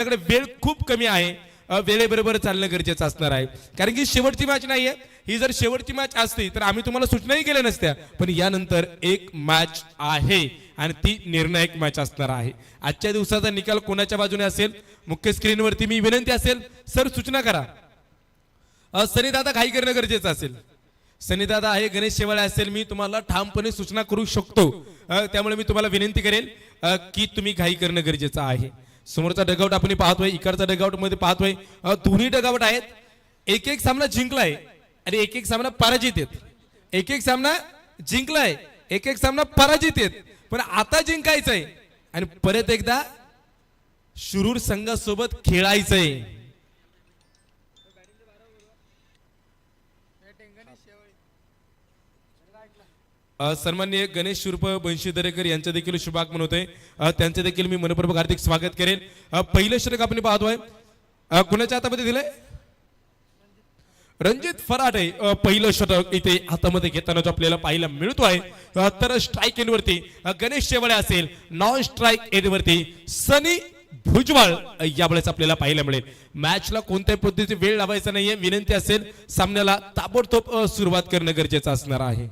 आपल्याकडे वेळ खूप कमी आहे, वेळेबरोबर चालणं गरजेचं असणार आहे, कारण की शेवटची मॅच नाहीये. ही जर शेवटची मॅच असती तर आम्ही तुम्हाला सूचनाही केल्या नसत्या, पण यानंतर एक मॅच आहे आणि ती निर्णायक मॅच असणार आहे. आजच्या दिवसाचा निकाल कोणाच्या बाजूने असेल, मुख्य स्क्रीनवरती मी विनंती असेल सर सूचना करा. सनी दादा घाई करणं गरजेचं असेल. सनी दादा आहे, गणेश शेवाळे असेल, मी तुम्हाला ठामपणे सूचना करू शकतो, त्यामुळे मी तुम्हाला विनंती करेल की तुम्ही घाई करणं गरजेचं आहे. समोरचा डगआउट आपण पाहतोय, इकडचा डगआउट मध्ये पाहतोय, दोन्ही डगआउट आहेत. एक एक सामना जिंकलाय आणि एक एक सामना पराजित आहेत. एक एक सामना जिंकलाय, एक एक सामना पराजित आहेत, पण आता जिंकायचंय आणि परत एकदा शुरूर संघासोबत खेळायचंय. सन्माननीय गणेश शुर्प बंशी दरेकर यांचं देखील शुभागमन होतंय, त्यांचे देखील मी मनपूर्वक हार्दिक स्वागत करेन. पहिलं षटक आपण पाहतोय, कुणाच्या हातामध्ये दिलंय? रणजित फराटे पहिलं षटक इथे हातामध्ये घेताना जो आपल्याला पाहायला मिळतोय. तर स्ट्राईक एंड वरती गणेश शेवाळे असेल, नॉन स्ट्राईक एंड वरती सनी भुजबळ यावेळेस आपल्याला पाहायला मिळेल. मॅचला कोणत्याही पद्धतीची वेळ लावायचा नाहीये, विनंती असेल सामन्याला ताबडतोब सुरुवात करणं गरजेचं असणार आहे.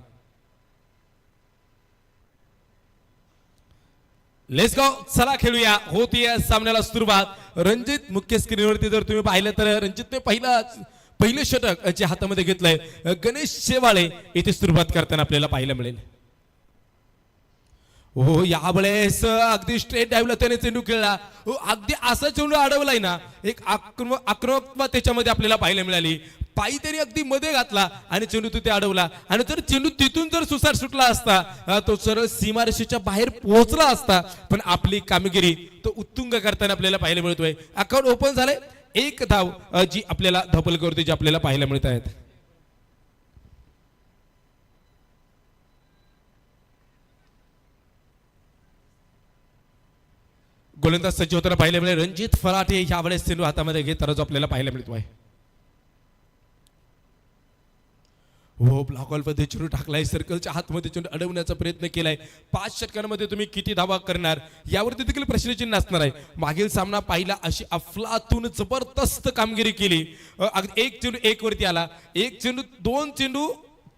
लेट्स गो, चला खेळूया. होतीये सामन्याला सुरुवात. रणजित मुख्य स्क्रीनवरती जर तुम्ही पाहिलं तर रणजितने पहिलं षटक जे हातामध्ये घेतलंय, गणेश शेवाळे इथे सुरुवात करताना आपल्याला पाहायला मिळेल. हो, यावेळेस अगदी स्ट्रेट डाईव्हला त्याने चेंडू खेळला. हो, अगदी असा चेंडू अडवलाय ना, एक आक्रमकता त्याच्यामध्ये आपल्याला पाहायला मिळाली. पायी त्याने अगदी मध्ये घातला आणि चेंडू तिथे अडवला, आणि जर चेंडू तिथून जर सुसाट सुटला असता तो सरळ सीमारेषेच्या बाहेर पोहोचला असता, पण आपली कामगिरी तो उत्तुंग करताना आपल्याला पाहायला मिळतोय. अकाउंट ओपन झालंय, एक धाव जी आपल्याला धपलकरती जी आपल्याला पाहायला मिळत आहेत. गोलंदाज सज्ज होताना पाहायला मिळेल. रणजित फराटे यावेळेस चेंडू हातामध्ये घेताना जो आपल्याला पाहायला मिळतोय. हो, ब्लॉक मध्ये चेंडू टाकलाय, सर्कलच्या हातमध्ये चेंडू अडवण्याचा प्रयत्न केलाय. 5 षटकांमध्ये तुम्ही किती धावा करणार यावरती देखील प्रश्नचिन्ह असणार आहे. मागील सामना पाहिला, अशी अफलातून जबरदस्त कामगिरी केली. एक चेंडू एक वरती आला, एक चेंडू 2 चेंडू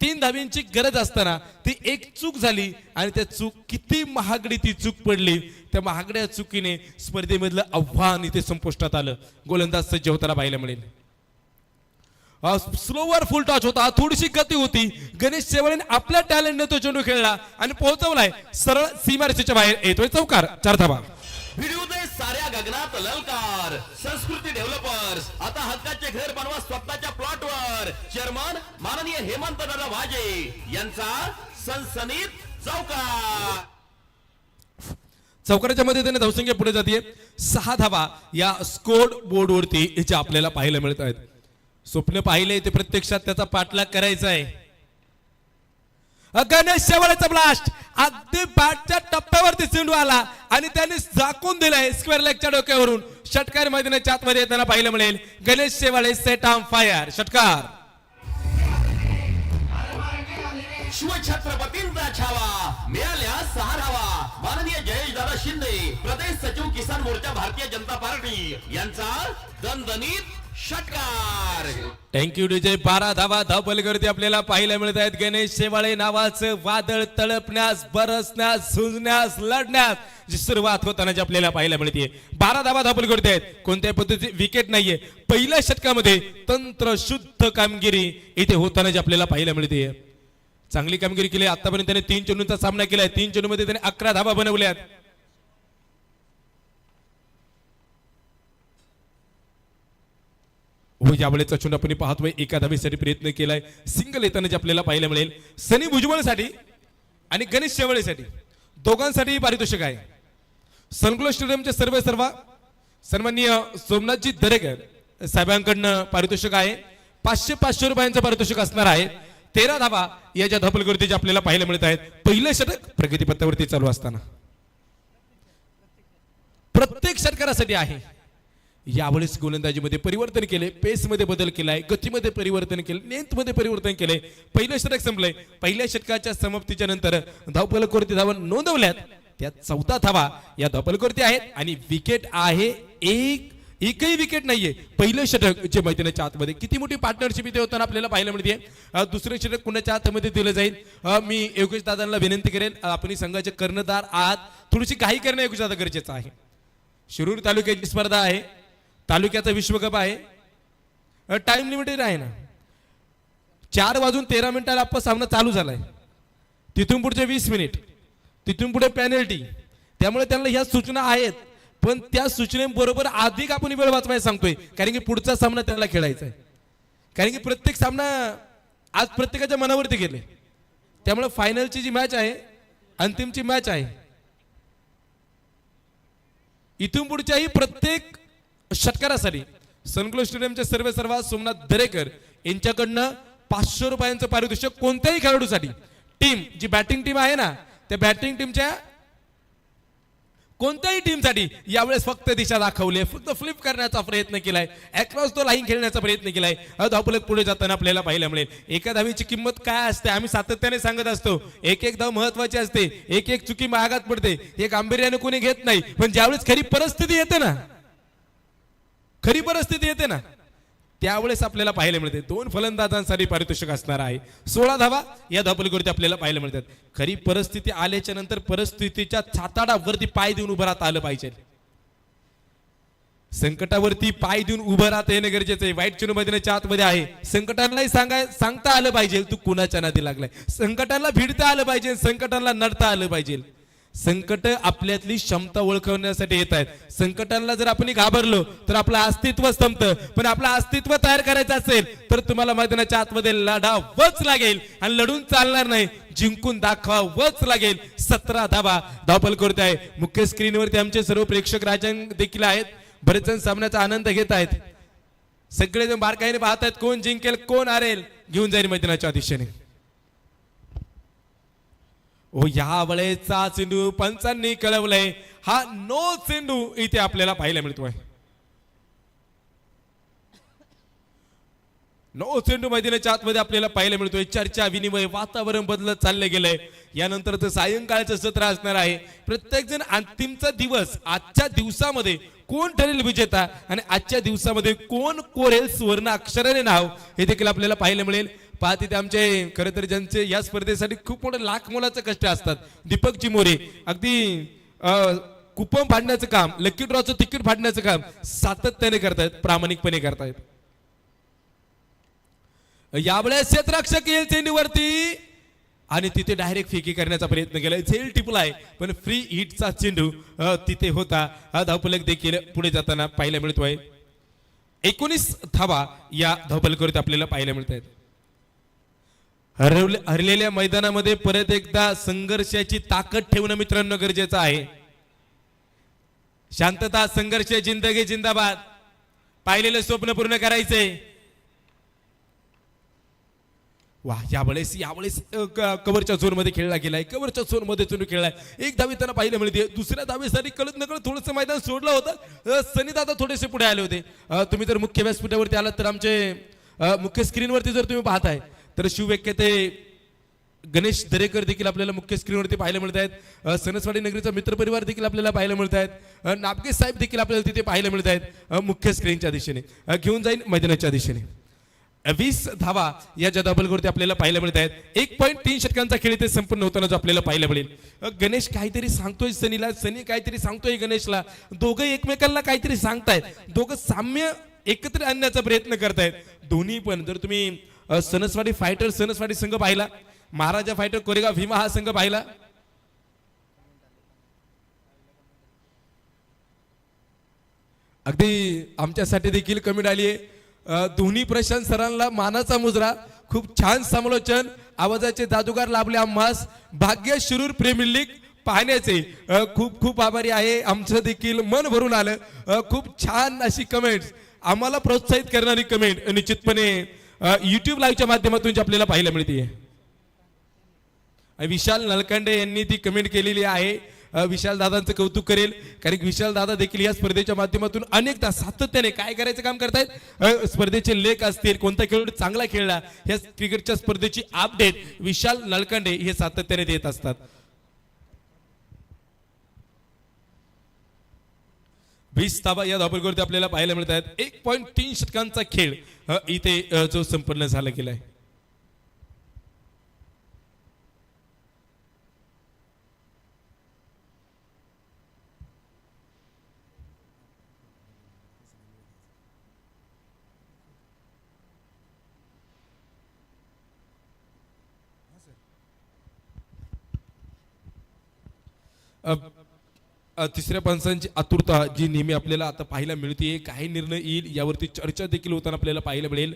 3 धाव्यांची गरज असताना ती एक चूक झाली, आणि त्या चूक किती महागडी ती चूक पडली. त्या महागड्या चुकीने स्पर्धेमधलं आव्हान इथे संपुष्टात आलं. गोलंदाज सज्ज होताना पाहायला मिळेल. स्लोवर फुल टॉच होता, थोडीशी गती होती. गणेश शेवाळेने आपल्या टॅलेंटने तो चेंडू खेळला आणि पोहोचवलाय सरळ सीमारेषेच्या बाहेर. येतोय चौकार, 4 धावा. भिडू दे साऱ्या गगनात ललकार. संस्कृती डेव्हलपर्स, आता हक्काचे घर बनवा स्वतःच्या प्लॉटवर. चेअरमन माननीय हेमंत दादा वाजे यांचा सनसनीत चौकार. चौकाराच्या मध्ये त्याने धावसंख्या पुढे जाते. 6 धावा या स्कोर बोर्डवरती याच्या आपल्याला पाहायला मिळत आहेत. स्वप्न पाहिले ते प्रत्यक्षात त्याचा पाठलाग करायचा आहे. गणेश शेवाळेचा ब्लास्ट अगदी बॅटच्या टप्प्यावरती चेंडू आला आणि त्याने झाकून दिलाय स्क्वेअर लेगच्या डोक्यावरून. षटकार मैदानाच्या आतमध्ये येताना पाहायला मिळेल. Ganesh Shewale set on fire. षटकार. शिवछत्रपतींचा छावा, मिळाल्या 6 धावा. माननीय जयेश दादा शिंदे, प्रदेश सचिव किसान मोर्चा भारतीय जनता पार्टी यांचा दणदणीत षटकार. Thank you DJ. 12 धावा धावपलीवरती आपल्याला पाहायला मिळत आहेत. गणेश शेवाळे नावाचं वादळ तळपण्यास, बरसण्यास, झुंजण्यास, लढण्यास जी सुरुवात होताना जी आपल्याला पाहायला मिळते. 12 धावा धावपलीवरती आहेत. कोणत्याही पद्धतीची विकेट नाहीये. पहिल्या षटकामध्ये तंत्रशुद्ध कामगिरी इथे होताना जी आपल्याला पाहायला मिळते. चांगली कामगिरी केली. आतापर्यंत त्याने 3 चेंडूंचा सामना केलाय. 3 चेंडूमध्ये त्याने 11 धावा बनवल्यात. हो, यावेळेचा चेंडू आपण पाहतोय, एका धावेसाठी प्रयत्न केलाय. सिंगल येताना जे आपल्याला पाहायला मिळेल. सनी भुजबळसाठी आणि गणेश शेवाळेसाठी दोघांसाठी पारितोषिक आहे. सनग्लो स्टेडियमचे सर्व सन्माननीय सोमनाथजी दरेकर साहेबांकडनं पारितोषिक आहे. 500 रुपयांचं पारितोषिक असणार आहे. 13 धावा या ज्या धपलकरती जे आपल्याला पाहायला मिळत आहेत. पहिलं षटक प्रगतीपथावरती चालू असताना प्रत्येक षटकारासाठी आहे. यावेळेस गोलंदाजीमध्ये परिवर्तन केले, पेसमध्ये बदल केलाय, गतीमध्ये परिवर्तन केले, लेंथमध्ये परिवर्तन केले. पहिलं षटक संपलंय. पहिल्या षटकाच्या समाप्तीच्या नंतर धावफलकावरती धावा नोंदवल्यात. त्या 14 धावा या धावफलकावरती आहेत आणि विकेट आहे एक एकही विकेट नाहीये. पहिलं षटक जे मैदानाच्या आतमध्ये किती मोठी पार्टनरशिप इथे होताना आपल्याला पाहायला मिळते. दुसरं षटक कुणाच्या हातामध्ये दिलं जाईल. मी योगेश दादांना विनंती करेन, आपण संघाचे कर्णधार आहात, थोडीशी घाई करणं योगेश दादा गरजेचं आहे. शिरूर तालुक्याची स्पर्धा आहे, तालुक्याचा विश्वकप आहे, टाइम लिमिटेड आहे ना. 4:13 आपला सामना चालू झालाय. तिथून पुढचे 20 मिनिट, तिथून पुढे पेनल्टी. त्यामुळे त्यांना ह्या सूचना आहेत, पण त्या सूचनेबरोबर अधिक आपण वेळ वाचवायला सांगतोय, कारण की पुढचा सामना त्यांना खेळायचा आहे. कारण की प्रत्येक सामना आज प्रत्येकाच्या मनावरती गेले. त्यामुळे फायनलची जी मॅच आहे, अंतिमची मॅच आहे, इथून पुढच्याही प्रत्येक षटकारासाठी सनग्लो स्टेडियमचे सर्व सोमनाथ दरेकर यांच्याकडनं 500 रुपयांचं पारितोषिक कोणत्याही खेळाडूसाठी. टीम जी बॅटिंग टीम आहे ना, त्या बॅटिंग टीमच्या कोणत्याही टीमसाठी यावेळेस फक्त दिशा दाखवली, फक्त फ्लिप करण्याचा प्रयत्न केलाय, अक्रॉस तो लाईन खेळण्याचा प्रयत्न केलाय. धावपलक पुढे जाताना आपल्याला पाहायला मिळेल. एका धावीची किंमत काय असते आम्ही सातत्याने सांगत असतो. एक धाव महत्वाची असते, एक चुकी महागात पडते, हे गांभीर्याने कोणी घेत नाही. पण ज्यावेळेस खरी परिस्थिती येते ना, त्यावेळेस आपल्याला पाहायला मिळते 2 फलंदाजांसाठी पारितोषिक असणार आहे. 16 धावा या धावपलीवरती आपल्याला पाहायला मिळतात. खरी परिस्थिती आल्याच्या नंतर परिस्थितीच्या छाताडावरती पाय देऊन उभं राहता आलं पाहिजे. संकटावरती पाय देऊन उभं राहता येणं गरजेचं आहे. वाईट चिन्ह मैदानाच्या आतमध्ये आहे. संकटांनाही सांगता आलं पाहिजे तू कुणाच्या नादी लागलाय. संकटांना भिडता आलं पाहिजे, संकटांना नडता आलं पाहिजे. संकट आपल्यातली क्षमता ओळखण्यासाठी येत आहेत. संकटांना जर आपण घाबरलो तर आपलं अस्तित्व संपतं. पण आपलं अस्तित्व तयार करायचं असेल तर तुम्हाला मैदानाच्या आतमध्ये लढावंच लागेल, आणि लढून चालणार नाही, जिंकून दाखवावंच लागेल. 17 धावा धावपल करत आहे. मुख्य स्क्रीनवरती आमचे सर्व प्रेक्षक राजन देखील आहेत. बरेच जण सामन्याचा आनंद घेत आहेत. सगळेजण बारकाईने पाहत आहेत कोण जिंकेल कोण हारेल, घेऊन जाईल मैदानाच्या दिशेने. या वेळेचा चेंडू पंचांनी कळवलंय, हा नो चेंडू इथे आपल्याला पाहायला मिळतोय. नो चेंडू मैदानाच्या आतमध्ये आपल्याला पाहायला मिळतोय. चर्चा विनिमय वातावरण बदलत चालले गेलंय. यानंतर सायंकाळचं सत्र असणार आहे. प्रत्येक जण अंतिमचा दिवस, आजच्या दिवसामध्ये कोण ठरेल विजेता आणि आजच्या दिवसामध्ये कोण कोरेल सुवर्ण अक्षराने नाव, हे देखील आपल्याला पाहायला मिळेल. पाहते ते आमचे खरं तर ज्यांचे या स्पर्धेसाठी खूप मोठं लाख मोलाचं कष्ट असतात. दीपक चिमोरे अगदी कुपन फाडण्याचं काम, लकी ड्रॉचं तिकीट फाडण्याचं काम सातत्याने करतायत, प्रामाणिकपणे करतायत. यावेळेस क्षेत्ररक्षक येईल चेंडूवरती आणि तिथे डायरेक्ट फेकी करण्याचा प्रयत्न केलाय. झेल टिपलाय, पण फ्री हिटचा चेंडू तिथे होता. हा धावफलक देखील पुढे जाताना पाहायला मिळतोय. 19 धावा या धावफलकावरती आपल्याला पाहायला मिळत आहेत. हरलेल्या मैदानामध्ये परत एकदा संघर्षाची ताकद ठेवणं मित्रांनो गरजेचं आहे. शांतता, संघर्ष, जिंदगी जिंदाबाद. पाहिलेलं स्वप्न पूर्ण करायचंय. वा, यावेळेस कव्हरच्या झोन मध्ये खेळला गेलाय. कव्हरच्या झोन मध्ये चेंडू खेळलाय. एक धावी त्यांना पाहायला मिळते. दुसऱ्या धावीसाठी कळत नकळत थोडंसं मैदान सोडलं होतं. सनी दादा थोडेसे पुढे आले होते. तुम्ही जर मुख्य व्यासपीठावरती आलात तर आमचे मुख्य स्क्रीनवरती जर तुम्ही पाहताय तर शिवव्याख्याते गणेश दरेकर देखील आपल्याला मुख्य स्क्रीनवरती पाहायला मिळत आहेत. सणसवाडी नगरीचा मित्रपरिवार देखील आपल्याला पाहायला मिळत आहेत. नापके साहेब देखील आपल्याला तिथे पाहायला मिळत आहेत. मुख्य स्क्रीनच्या दिशेने घेऊन जाईल मैदानाच्या दिशेने. 20 धावा या जदाबलवरती आपल्याला पाहायला मिळत आहेत. 1.3 षटकांचा खेळ इथे संपन्न होताना जो आपल्याला पाहायला मिळेल. गणेश काहीतरी सांगतोय सनीला, सनी काहीतरी सांगतोय गणेशला. दोघं एकमेकांना काहीतरी सांगतायत. दोघं साम्य एकत्र आणण्याचा प्रयत्न करतायत. दोन्ही पण जर तुम्ही सणसवाडी फायटर सणसवाडी संघ पाहिला, महाराजा फायटर कोरेगाव भीमा हा संघ पाहिला, अगदी आमच्यासाठी देखील कमेंट आली आहे. दोन्ही प्रशांत सरांना मानाचा मुजरा. खूप छान समालोचन, आवाजाचे जादूगार लाभले आम्हास. भाग्य शिरूर प्रीमियर लीग पाहण्याचे खूप खूप आभारी आहे. आमचं देखील मन भरून आलं. खूप छान अशी कमेंट्स, आम्हाला प्रोत्साहित करणारी कमेंट निश्चितपणे युट्यूब लाईव्हच्या माध्यमातून जी आपल्याला पाहायला मिळते. विशाल नलकांडे यांनी ती कमेंट केलेली आहे. विशाल दादांचं कौतुक करेल, कारण की विशाल दादा देखील या स्पर्धेच्या माध्यमातून अनेकदा सातत्याने काय करायचं काम करतायत. स्पर्धेचे लेख असतील, कोणता खेळाडू चांगला खेळला, या क्रिकेटच्या स्पर्धेची अपडेट विशाल नलकांडे हे सातत्याने देत असतात. 20 धावा या धावपलकोवरती आपल्याला पाहायला मिळत आहेत. 1.3 षटकांचा खेळ इथे जो संपन्न झाला गेलाय. तिसऱ्या पंचांची आतुरता जी नेहमी आपल्याला आता पाहायला मिळते, काही निर्णय येईल यावरती चर्चा देखील होताना आपल्याला पाहायला मिळेल.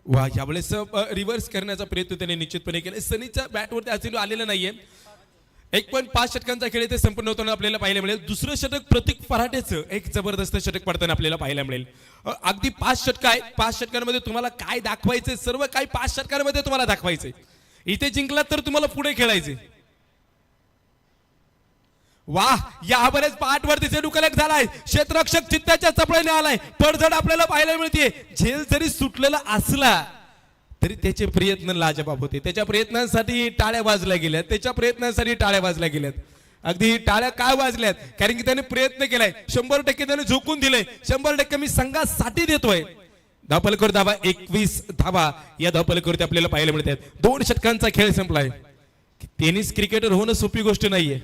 वा, यावेळेस रिव्हर्स करण्याचा प्रयत्न त्याने निश्चितपणे केला. सनीच्या बॅटवरती अजून आलेलं नाहीये. 1.5 षटकांचा खेळ इथे संपन्न होताना आपल्याला पाहायला मिळेल. दुसरं षटक प्रतीक फराटेचं एक जबरदस्त षटक पडताना आपल्याला पाहायला मिळेल. अगदी 5 षटक आहे. 5 षटकांमध्ये तुम्हाला काय दाखवायचंय, सर्व काही 5 षटकांमध्ये तुम्हाला दाखवायचंय. इथे जिंकलात तर तुम्हाला पुढे खेळायचे. वाह, यावरच पाठवरती चेंडू कलेक्ट झालाय. क्षेत्ररक्षक चित्ताच्या चपळीने आलाय. पडझड आपल्याला पाहायला मिळते. झेल जरी सुटलेला असला तरी त्याचे प्रयत्न लाजबाब होते. त्याच्या प्रयत्नांसाठी टाळ्या वाजल्या गेल्यात. त्याच्या प्रयत्नांसाठी टाळ्या वाजल्या गेल्यात. अगदी टाळ्या काय वाजल्यात, कारण की त्याने प्रयत्न केलाय. 100% त्याने झोकून दिलंय. 100% मी संघासाठी देतोय. धावपलकर धावा 21 धावा या धावपलकरती आपल्याला पाहायला मिळतात. 2 षटकांचा खेळ संपलाय. टेनिस क्रिकेटर होणं सोपी गोष्ट नाहीये.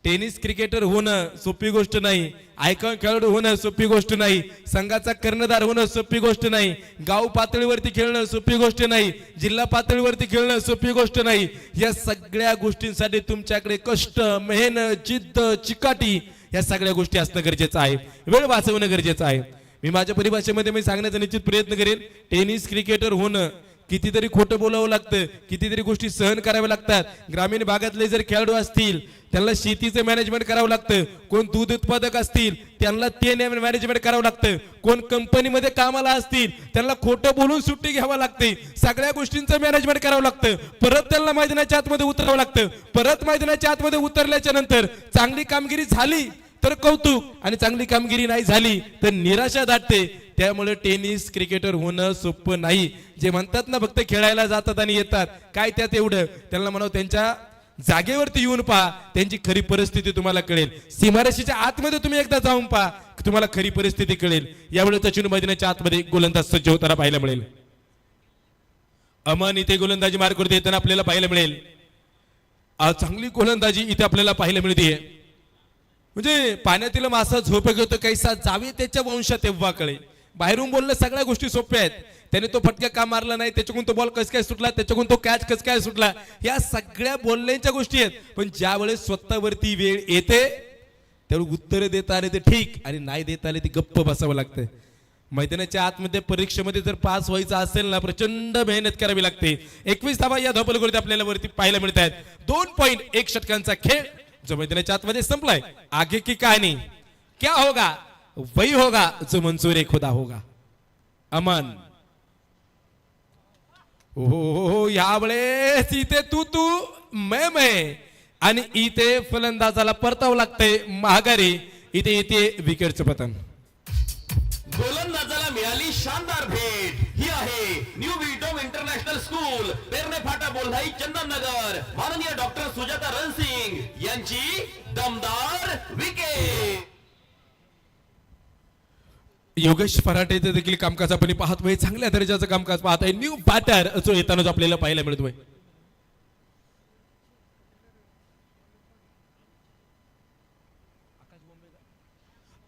टेनिस क्रिकेटर होणं सोपी गोष्ट नाही. आयकॉन खेळाडू होणं सोपी गोष्ट नाही. संघाचा कर्णधार होणं सोपी गोष्ट नाही. गाव पातळीवरती खेळणं सोपी गोष्ट नाही. जिल्हा पातळीवरती खेळणं सोपी गोष्ट नाही. या सगळ्या गोष्टींसाठी तुमच्याकडे कष्ट, मेहनत, जिद्द, चिकाटी या सगळ्या गोष्टी असणं गरजेचं आहे. वेळ वाचवणं गरजेचं आहे. मी माझ्या परिभाषेमध्ये मी सांगण्याचा निश्चित प्रयत्न करेन. टेनिस क्रिकेटर होणं कितीतरी खोटं बोलावं लागतं, कितीतरी गोष्टी सहन कराव्या लागतात. ग्रामीण भागातले जर खेळाडू असतील त्यांना शेतीचं मॅनेजमेंट करावं लागतं. कोण दूध उत्पादक असतील त्यांना ते मॅनेजमेंट करावं लागतं. कोण कंपनीमध्ये कामाला असतील त्यांना खोटं बोलून सुट्टी घ्यावं लागते. सगळ्या गोष्टींचं मॅनेजमेंट करावं लागतं. परत त्यांना मैदानाच्या आतमध्ये उतरावं लागतं. परत मैदानाच्या आतमध्ये उतरल्याच्या नंतर चांगली कामगिरी झाली तर कौतुक, आणि चांगली कामगिरी नाही झाली तर निराशा दाटते. त्यामुळे टेनिस क्रिकेटर होणं सोपं नाही. जे म्हणतात ना फक्त खेळायला जातात आणि येतात, काय त्यात एवढं. त्यांना म्हणावं त्यांच्या जागेवरती येऊन पहा, त्यांची खरी परिस्थिती तुम्हाला कळेल. सीमारेषेच्या आतमध्ये तुम्ही एकदा जाऊन पहा, तुम्हाला खरी परिस्थिती कळेल. यावेळी चेंडू मैदानाच्या आतमध्ये गोलंदाज सज्ज होताना पाहायला मिळेल. अमन इथे गोलंदाजी मार्कवरती येताना आपल्याला पाहायला मिळेल. चांगली गोलंदाजी इथे आपल्याला पाहायला मिळते. म्हणजे पाण्यातील मासा झोप घेतो कैसा जावे त्याच्या वंशात तेव्हा कळे. बाहेरून बोलणं सगळ्या गोष्टी सोप्या आहेत. त्याने तो फटका का मारला नाही, त्याच्याकडून तो बॉल कस काय सुटला, त्याच्याकडून तो कॅच कस काय सुटला, या सगळ्या बोलण्याच्या गोष्टी आहेत. पण ज्या वेळेस स्वतःवरती वेळ येते त्यावेळी उत्तर देता आले ते ठीक, आणि नाही देता आले ते गप्प बसावं लागतं. मैदानाच्या आतमध्ये परीक्षेमध्ये जर पास व्हायचं असेल ना, प्रचंड मेहनत करावी लागते. 21 धावा या धावपलकरती आपल्याला वरती पाहायला मिळत आहेत. 2.1 षटकांचा खेळ जो मैदानाच्या आतमध्ये संपलाय. आगे की कहानी क्या होगा वही होगा जो मंजूर खुदा होगा. अमन हो, यावेळेस इथे तू मैं आणि इथे फलंदाजाला परतावं लागतंय माघारी. इथे विकेटचं पतन. गोलंदाजाला मिळाली शानदार भेट. ही आहे न्यू विटोम इंटरनॅशनल स्कूल, पेरणे फाटा, बोल्हाई, चंदननगर. माननीय डॉक्टर सुजाता रणसिंग यांची दमदार विकेट. योगेश फराटे देखील कामकाज आपण पाहतोय. चांगल्या दर्जाचं कामकाज पाहतोय. न्यू बॅटर जो येताना जो आपल्याला पाहायला मिळतोय.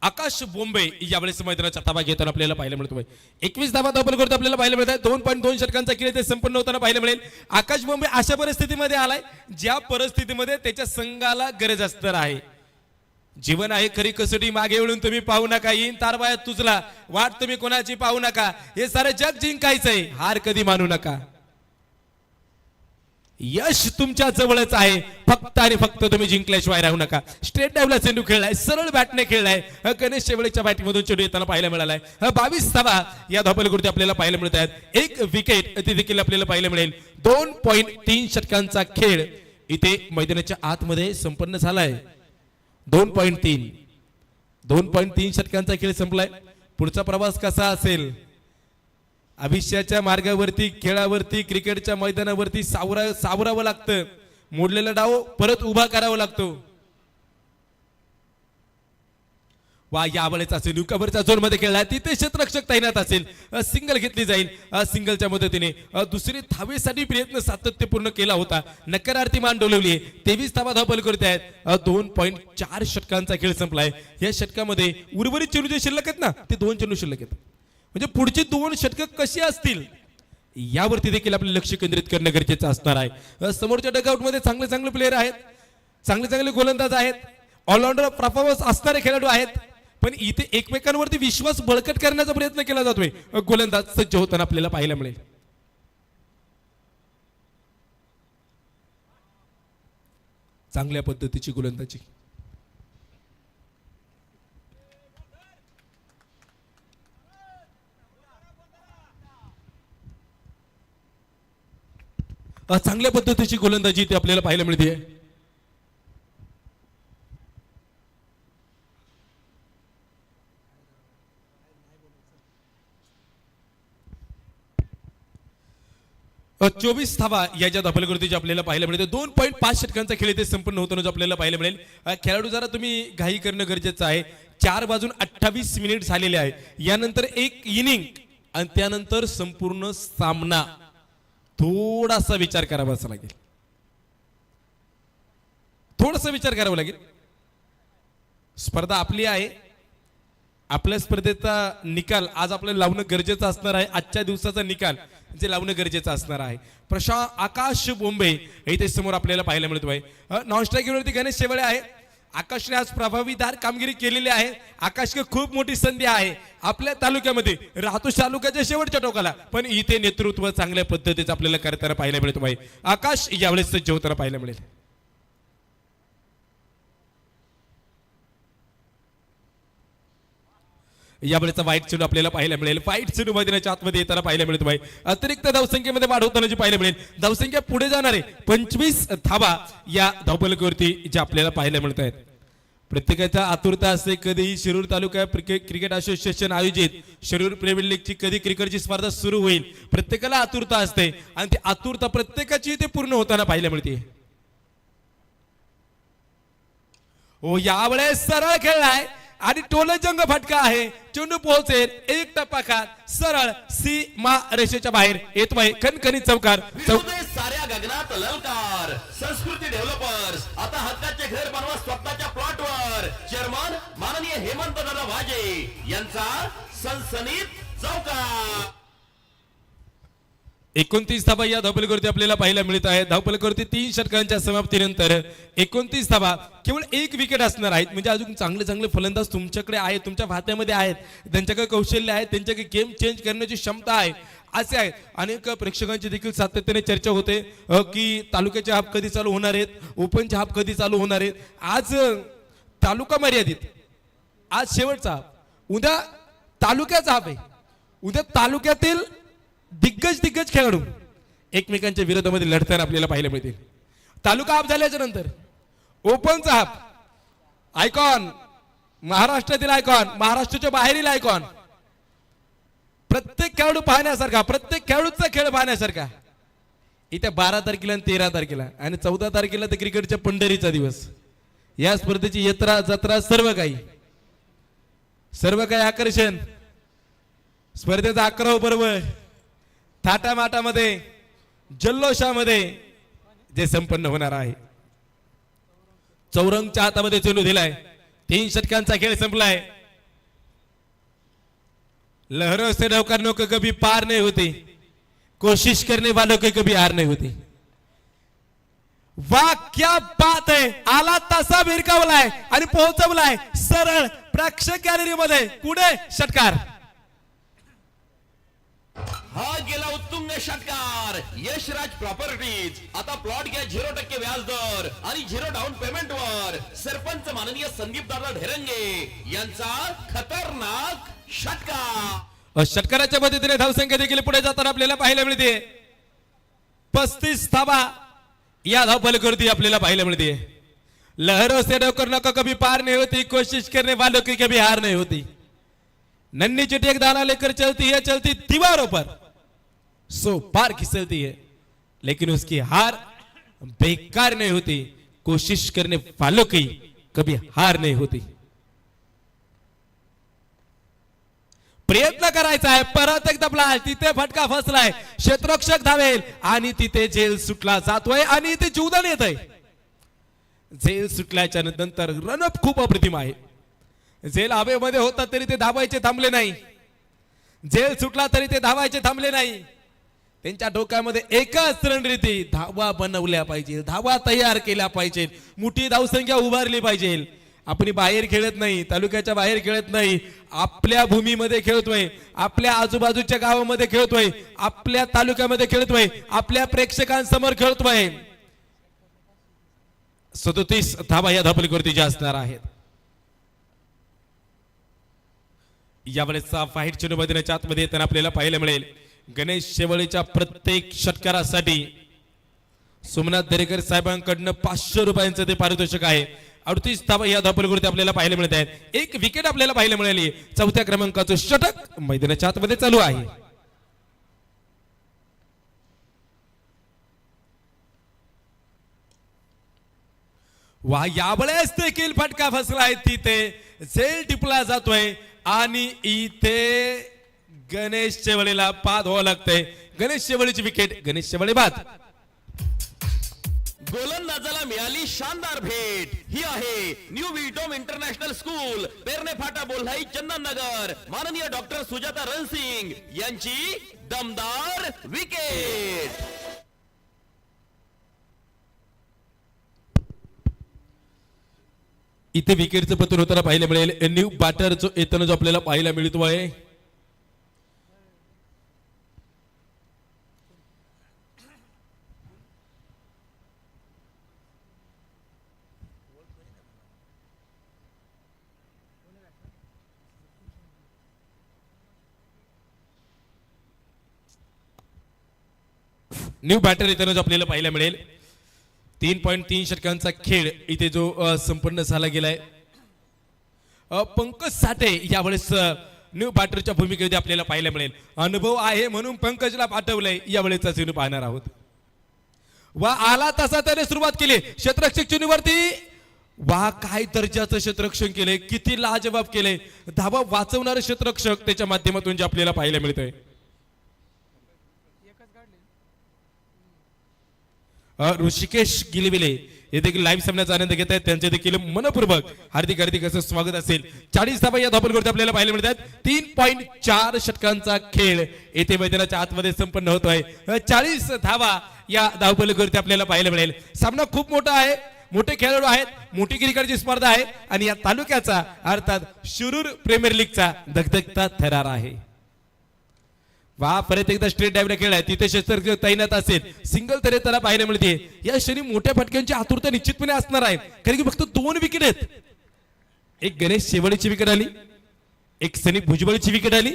आकाश बोंबे यावेळेस मैदानाचा ताबा घेताना आपल्याला पाहायला मिळतोय. 21 धावा धावपल करतो आपल्याला पाहायला मिळत आहे. 2.2 षटकांचा खेळ ते संपन्न होताना पाहायला मिळेल. आकाश बोंबे अशा परिस्थितीमध्ये आलाय ज्या परिस्थितीमध्ये त्याच्या संघाला गरज असणार आहे. जीवन आहे खरी कसोटी, मागे वळून तुम्ही पाहू नका, येईन तारबायात तुझला वाट तुम्ही कोणाची पाहू नका, हे सारे जग जिंकायचंय, हार कधी मानू नका. यश तुमच्या जवळच आहे, फक्त आणि फक्त तुम्ही जिंकल्याशिवाय राहू नका. स्ट्रेट डायव्हला चेंडू खेळलाय, सरळ बॅटने खेळलाय. गणेश शेवळेच्या बॅटिंग मधून चेंडू येताना पाहायला मिळालाय. 22 धावा या धावपलकृती आपल्याला पाहायला मिळत आहेत. एक विकेट ती देखील आपल्याला पाहायला मिळेल. 2.3 षटकांचा खेळ इथे मैदानाच्या आतमध्ये संपन्न झालाय. 2.3 षटकांचा खेळ संपलाय. पुढचा प्रवास कसा असेल? आयुष्याच्या मार्गावरती, खेळावरती, क्रिकेटच्या मैदानावरती सावरावं लागतं. मोडलेला डाव परत उभा करावा लागतो. वा, यावेळेस असेल न्यूकमरच्या झोन मध्ये खेळला, तिथे क्षेत्ररक्षक तैनात असेल. सिंगल घेतली जाईल. सिंगलच्या मदतीने दुसरी धावेसाठी प्रयत्न सातत्यपूर्ण केला होता. नकारार्थी मान डोलवली आहे. 23 धावा धावपल करत आहेत. 2.4 षटकांचा खेळ संपलाय. या षटकामध्ये उर्वरित चेंडू जे शिल्लक आहेत ना, ते 2 चेंडू शिल्लक आहेत. म्हणजे पुढची 2 षटकं कशी असतील यावरती देखील आपले लक्ष केंद्रित करणं गरजेचं असणार आहे. समोरच्या डगआउट मध्ये चांगले चांगले प्लेयर आहेत, चांगले चांगले गोलंदाज आहेत, ऑलराऊंडर परफॉर्मन्स असणारे खेळाडू आहेत. पण इथे एकमेकांवरती विश्वास बळकट करण्याचा प्रयत्न केला जातोय. गोलंदाज सज्ज होताना आपल्याला पाहायला मिळेल. चांगल्या पद्धतीची गोलंदाजी. चांगल्या पद्धतीची गोलंदाजी इथे आपल्याला पाहायला मिळते. 24 धावा या ज्या धावपलकृतीची आपल्याला पाहायला मिळते. 2.5 षटकांचा खेळ इथे संपन्न होताना आपल्याला पाहायला मिळेल. खेळाडू जरा तुम्ही घाई करणं गरजेचं आहे. 4 वाजून 28 मिनिट झालेले आहे. यानंतर एक इनिंग आणि त्यानंतर संपूर्ण सामना. थोडासा विचार करावा लागेल, थोडासा विचार करावा लागेल. स्पर्धा आपली आहे, आपल्या स्पर्धेचा निकाल आज आपल्याला लावणं गरजेचं असणार आहे. आजच्या दिवसाचा निकाल जे लावणं गरजेचं असणार आहे. आकाश बोंबे इथे समोर आपल्याला पाहायला मिळतोय. नॉन स्ट्रायकिंगवरती गणेश शेवळे आहे. आकाशने आज प्रभावीदार कामगिरी केलेली आहे. आकाशकडे खूप मोठी संधी आहे आपल्या तालुक्यामध्ये, राहतो तालुक्याच्या शेवटच्या टोकाला, पण इथे नेतृत्व चांगल्या पद्धतीचं आपल्याला करताना पाहायला मिळतोय. आकाश यावेळेस सज्ज होताना पाहायला मिळेल. यावेळेचा वाईट चेंडू आपल्याला पाहायला मिळेल. वाईट चेंडू मैदानाच्या आतमध्ये येताना पाहायला मिळतोय. अतिरिक्त धावसंख्येमध्ये वाढ होताना जी पाहायला मिळेल. धावसंख्या पुढे जाणार आहे. 25 धावा या धावपलकीवरती ज्या आपल्याला पाहायला मिळत आहेत. प्रत्येकाचा आतुरता असते. कधीही शिरूर तालुका क्रिकेट असोसिएशन आयोजित शिरूर प्रीमियर लीगची कधी क्रिकेटची स्पर्धा सुरू होईल, प्रत्येकाला आतुरता असते आणि ती आतुरता प्रत्येकाची इथे पूर्ण होताना पाहायला मिळते. हो, यावेळेस सरळ खेळलाय आणि टोलजंग फटका आहे. चेंडू पोहोचेल एक टप्पा खात सरळ सीमा रेषेच्या बाहेर येतोय. खणखणीत चौकार. साऱ्या गगनात ललकार. संस्कृती डेव्हलपर्स आता हक्काचे घर बनवा स्वतःच्या प्लॉटवर. चेअरमन माननीय हेमंत दादा वाजे यांचा सनसनीत चौकार. 29 धावा या धावपलकीवरती आपल्याला पाहायला मिळत आहे. धावपलकीवरती 3 षटकांच्या समाप्तीनंतर 29 धावा, केवळ 1 विकेट असणार आहेत. म्हणजे अजून चांगले चांगले फलंदाज तुमच्याकडे आहेत, तुमच्या खात्यामध्ये आहेत, त्यांच्याकडे कौशल्य आहे, त्यांच्याकडे गेम चेंज करण्याची क्षमता आहे. असे आहेत. अनेक प्रेक्षकांची देखील सातत्याने चर्चा होते की तालुक्याचे हाफ कधी चालू होणार आहेत, ओपनचे हाफ कधी चालू होणार आहेत. आज तालुका मर्यादित, आज शेवटचा हाफ, उद्या तालुक्याचा हाफ आहे. उद्या तालुक्यातील दिग्गज खेळाडू एकमेकांच्या विरोधामध्ये लढताना आपल्याला पाहायला मिळतील. तालुका हाफ झाल्याच्या नंतर ओपनचा हाफ, आयकॉन, महाराष्ट्रातील आयकॉन, महाराष्ट्राच्या बाहेरील आयकॉन, प्रत्येक खेळाडू पाहण्यासारखा, प्रत्येक खेळाडूचा खेळ पाहण्यासारखा. इथे 12 तारखेला आणि 13 तारखेला आणि 14 तारखेला तर क्रिकेटच्या पंढरीचा दिवस. या स्पर्धेची यात्रा जत्रा सर्व काही आकर्षण, स्पर्धेचा 11वा पर्व थाटामाटामध्ये जल्लोषामध्ये जे संपन्न होणार आहे. चौरंगच्या हातामध्ये चेंडू दिलाय. 3 षटकांचा खेळ संपलाय. लहरों से नौकरनों को कभी पार नहीं होती, कोशिश करने वालों को कभी हार नहीं होती. वाह क्या बात आहे. आला तसा भिरकावलाय आणि पोहोचवलाय सरळ प्रेक्षक गॅलरी मध्ये. पुढे षटकार. हा गेला उत्तुंग षटकार. यशराज प्रॉपर्टीज. आता प्लॉट घ्या 0% व्याजदर आणि 0 डाऊन पेमेंट वर. सरपंच माननीय संदीप दादा ढेरंगे यांचा खतरनाक षटकार. षटकाराच्या मदतीने धावसंख्या देखील पुढे जाताना आपल्याला पाहायला मिळते. 35 धावा या धावफलकावरती आपल्याला पाहायला मिळते. लहरों से नौकरनों को कभी पार नहीं होती, कोशिश करने वालों की कभी हार नहीं होती. नन्ही चिट्ठी एक दाना लेकर चलती है, चलती दीवारों पर 100 पार खिसलती है, लेकिन उसकी हार बेकार नहीं होती. कोशिश करने वालों की कभी हार नहीं होती. प्रयत्न करायचा आहे. परत एक दबला, तिथे फटका फसलाय. क्षेत्ररक्षक धावेल आणि तिथे झेल सुटला जातोय आणि इथे जीवदान येत आहे. झेल सुटल्याच्या नंतर रनअप खूप अप्रतिम आहे. झेल हवेमध्ये होता तरी ते धावायचे थांबले नाही. झेल सुटला तरी ते धावायचे थांबले नाही. त्यांच्या डोक्यामध्ये एकच रणनीती, धावा बनवल्या पाहिजे, धावा तयार केल्या पाहिजे, मोठी धावसंख्या उभारली पाहिजे. आपण बाहेर खेळत नाही, तालुक्याच्या बाहेर खेळत नाही, आपल्या भूमीमध्ये खेळतोय, आपल्या आजूबाजूच्या गावामध्ये खेळतोय, आपल्या तालुक्यामध्ये खेळतोय, आपल्या प्रेक्षकांसमोर खेळतोय. 37 धावा या धावफलकावरती असणार आहेत. यावेळेसचा फाईट चेंडू मैदानाच्या आतमध्ये येताना आपल्याला पाहायला मिळेल. गणेश शेवळीच्या प्रत्येक षटकारासाठी सोमनाथ दरेकर साहेबांकडनं 500 रुपयांचं ते पारितोषिक आहे. 38 धावा या धावफलकावरती आपल्याला पाहायला मिळत आहेत. एक विकेट आपल्याला पाहायला मिळाली. 4थ्या क्रमांकाचं षटक मैदानाच्या आतमध्ये चालू आहे. वा यावेळेस देखील फटका फसलाय. तिथे झेल टिपला जातोय आणि इथे गणेश शेवळीला बाद व्हावं लागतंय. गणेश शेवळीची विकेट. गणेश शेवळे बाद. गोलंदाजाला मिळाली शानदार भेट. ही आहे न्यू विटोम इंटरनॅशनल स्कूल, पेरणे फाटा, बोल्हाई, चंदननगर. माननीय डॉक्टर सुजाता रणसिंग यांची दमदार विकेट. इथे विकेटचं पतन होताना पाहायला मिळेल. न्यू बॅटर जो येताना जो आपल्याला पाहायला मिळतो आहे. न्यू बॅटर येताना जो आपल्याला पाहायला मिळेल. 3.3 षटकांचा खेळ इथे जो संपन्न झाला गेलाय. पंकज साठे यावेळेस न्यू बॅटरच्या भूमिकेमध्ये आपल्याला पाहायला मिळेल. अनुभव आहे म्हणून पंकजला पाठवलंय. यावेळेचा चेंडू पाहणार आहोत. वा आला तसा त्याने सुरुवात केली. क्षेत्ररक्षक चेंडूवरती. वा काय दर्जाचं क्षेत्ररक्षण केलंय, किती लाजवाब केलंय. धावा वाचवणारे क्षेत्ररक्षक त्याच्या माध्यमातून जे आपल्याला पाहायला मिळतंय. ऋषिकेश गिलविले हे देखील लाईव्ह सामन्याचा आनंद घेत आहेत. त्यांचे देखील मनपूर्वक हार्दिक हार्दिक असं स्वागत असेल. 40 धावा या धावफलकावरती आपल्याला पाहायला मिळतात. 3.4 षटकांचा खेळ येथे मैदानाच्या आतमध्ये संपन्न होतोय. 40 धावा या धावफलकावरती आपल्याला पाहायला मिळेल. सामना खूप मोठा आहे, मोठे खेळाडू आहेत, मोठी क्रिकेटची स्पर्धा आहे आणि या तालुक्याचा अर्थात शिरूर प्रीमियर लीगचा धगधगता थरार आहे. वा परत एकदा स्ट्रेट डायव्हर खेळाय. तिथे क्षेत्ररक्षक तैनात असेल. सिंगल तरी त्याला पाहायला मिळते. या क्षणी मोठ्या फटक्यांची आतुरता निश्चितपणे असणार आहे, कारण की फक्त 2 विकेट आहेत. एक गणेश शेवळीची विकेट आली, एक सनी भुजबळची विकेट आली,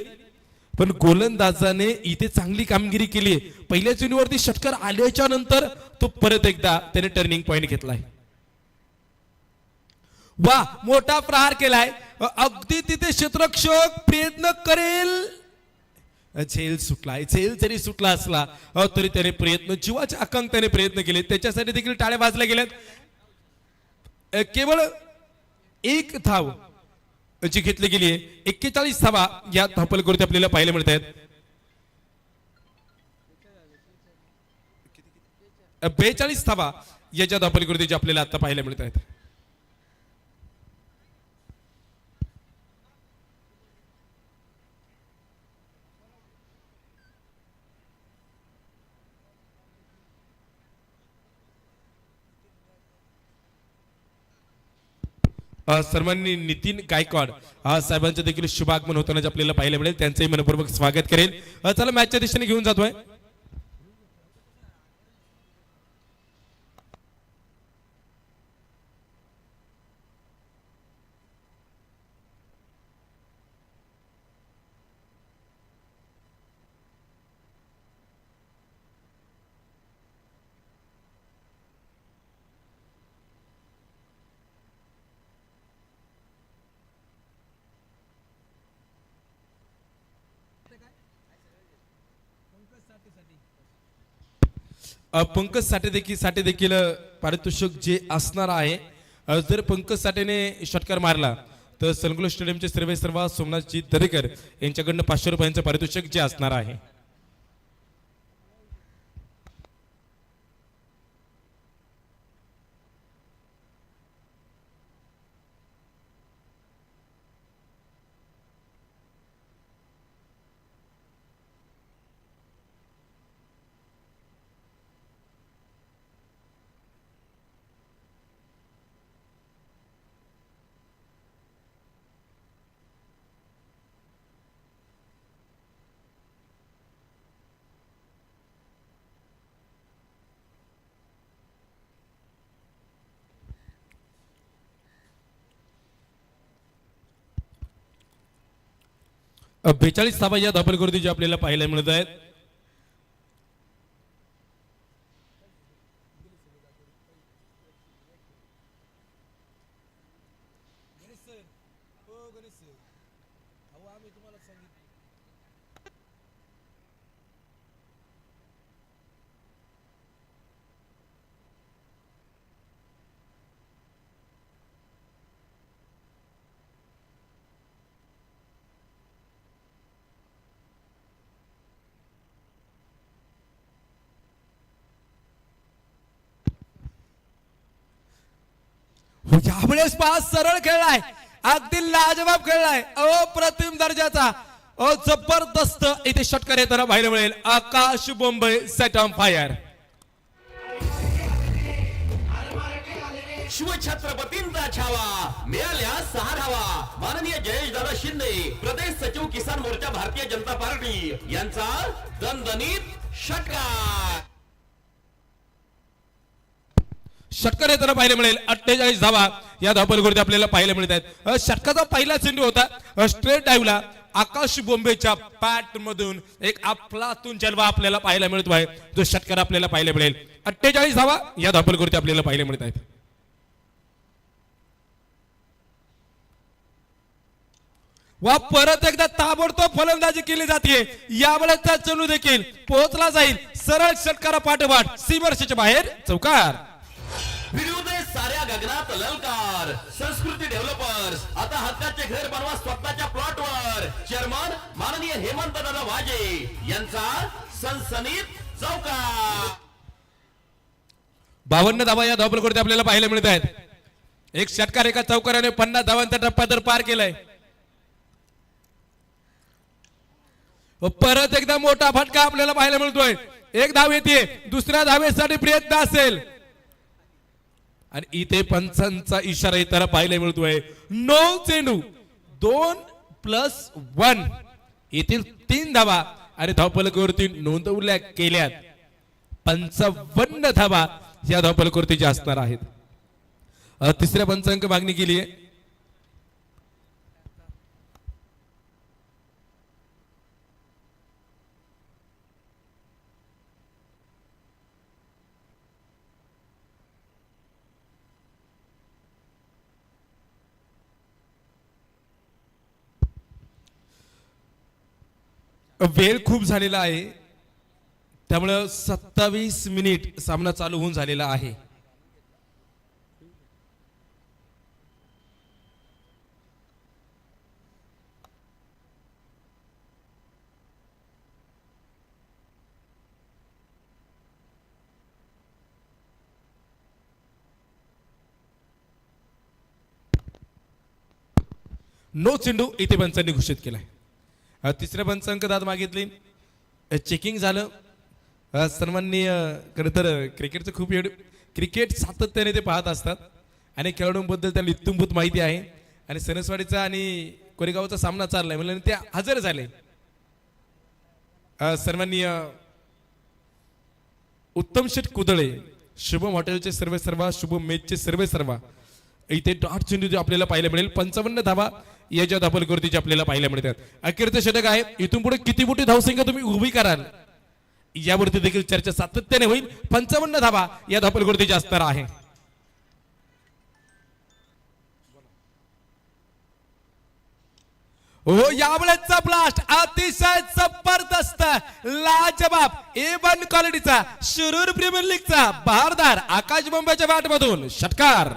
पण गोलंदाजाने इथे चांगली कामगिरी केली. पहिल्या चेंडूवरती षटकार आल्याच्या नंतर तो परत एकदा त्याने टर्निंग पॉइंट घेतलाय. वा मोठा प्रहार केलाय. अगदी तिथे क्षेत्ररक्षक प्रयत्न करेल. झेल सुटलाय. झेल जरी सुटला असला तरी त्याने प्रयत्न, जीवाच्या आकांक्षाने प्रयत्न केले. त्याच्यासाठी देखील टाळ्या वाजल्या गेल्यात. केवळ एक धाव जी घेतली गेली आहे. 41 धावा या धावफलकावरती आपल्याला पाहायला मिळत आहेत. 42 धावा याच्या धावफलकावरती जे आपल्याला आता पाहायला मिळत आहेत. सर्वांनी नितीन गायकवाड साहेबांचं देखील शुभागमन होताना जे आपल्याला पाहायला मिळेल त्यांचंही मनपूर्वक स्वागत करेल. चला मॅचच्या दिशेने घेऊन जातोय. पंकज साठे देखील पारितोषिक जे असणार आहे. जर पंकज साठेने षटकार मारला तर सनगुल स्टेडियमचे सर्वेसर्वा सोमनाथजी दरेकर यांच्याकडनं 500 रुपयांचं पारितोषिक जे असणार आहे. अब 42 धावा या धापलकृती जे आपल्याला पाहायला मिळत आहेत. यावेळेस पास सरळ खेळलाय, अगदी लाजवाब खेळलाय, अप्रतिम दर्जाचा, जबरदस्त इथे षटकार येताना पाहायला मिळेल. Akash Bombe set on fire. शिवछत्रपतींचा छावा मिळाल्या 6 धावा. माननीय जयेश दादा शिंदे प्रदेश सचिव किसान मोर्चा भारतीय जनता पार्टी यांचा दणदणीत षटकार. षटकार येताना पाहायला मिळेल. 48 धावा या धावपलकृती आपल्याला पाहायला मिळत आहेत. षटकाचा पहिला चेंडू होता स्ट्रेट डाईव्हला आकाश बोंबेच्या पॅट मधून एक अफलातून जलवा आपल्याला पाहायला मिळतो आहे. जो षटकार आपल्याला पाहायला मिळेल. 48 धावा या धावपलकृती आपल्याला पाहायला मिळत आहेत. वा परत एकदा ताबडतोब फलंदाजी केली जाते. यावेळेचा चेंडू देखील पोहोचला जाईल सरळ षटकारा पाठोपाठ सीमारेषेच्या बाहेर चौकार. विरुद्ध साऱ्या गगनात ललकार. संस्कृती डेव्हलपर्स आता हक्काचे घर बनवा स्वतःच्या प्लॉटवर. चेअरमन माननीय हेमंत दादा वाजे यांचा सनसनीत चौकार. 52 धावा या धावपलकृती आपल्याला पाहायला मिळत आहेत. एक षटकार एका चौकाराने 50 धावांचा टप्पा तर पार केलाय. परत एकदा मोठा फटका आपल्याला पाहायला मिळतोय. एक धाव येते, दुसऱ्या धावेसाठी प्रयत्न असेल आणि इथे पंचांचा इशारा येताना पाहायला मिळतोय. 9 चेंडू 2+1 येथील 3 धावा आणि धावफलकावरती नोंदवल्या गेल्यात. 55 धावा या धावफलकावरती असणार आहेत. तिसऱ्या पंचांक मागणी केली आहे. वेळ खूप झालेला आहे, त्यामुळे 27 मिनिट सामना चालू होऊन झालेला आहे. नो चेंडू इथे पंचांनी घोषित केलाय. तिसऱ्या पंचांक दाद मागितली, चेकिंग झालं. सर्वांनी खरं तर क्रिकेटचं खूप क्रिकेट सातत्याने ते पाहत असतात अनेक खेळाडूंबद्दल त्यांना इत्तुंभूत माहिती आहे आणि सणसवाडीचा आणि कोरेगावचा सामना चाललाय म्हणलं ते हजर झाले. सन्माननीय उत्तम शेठ कुदळे, शुभम हॉटेलचे सर्व शुभम मेचचे सर्व इथे डॉट चेंडू आपल्याला पाहायला मिळेल. 55 धावा याच्या धापलकृतीचे आपल्याला पाहायला मिळतात. अखेरचं षटक आहे. इथून पुढे किती मोठी धावसंख्या तुम्ही उभी कराल यावरती देखील चर्चा सातत्याने होईल. 55 धावा या धापलकृतीच्या असणार आहे. हो यावेळेचा ब्लास्ट अतिशय जबरदस्त लाजवाब A1 क्वालिटीचा शिरूर प्रीमियर लीगचा बहारदार आकाश बंबाच्या बॅटमधून षटकार.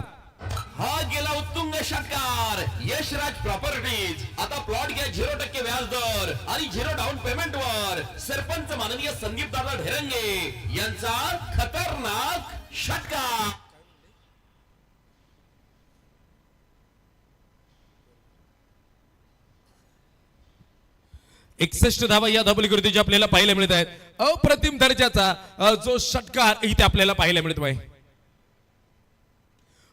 हा गेला उत्तुंग षटकार. यशराज प्रॉपर्टीज आता प्लॉट घ्या 0% व्याज दर आणि 0 डाऊन पेमेंट वर. सरपंच माननीय संदीप दादा ढेरंगे यांचा खतरनाक षटकार. 61 धावा या धापलकृतीचे आपल्याला पाहायला मिळत आहेत. अप्रतिम दर्जाचा जो षटकार इथे आपल्याला पाहायला मिळतोय.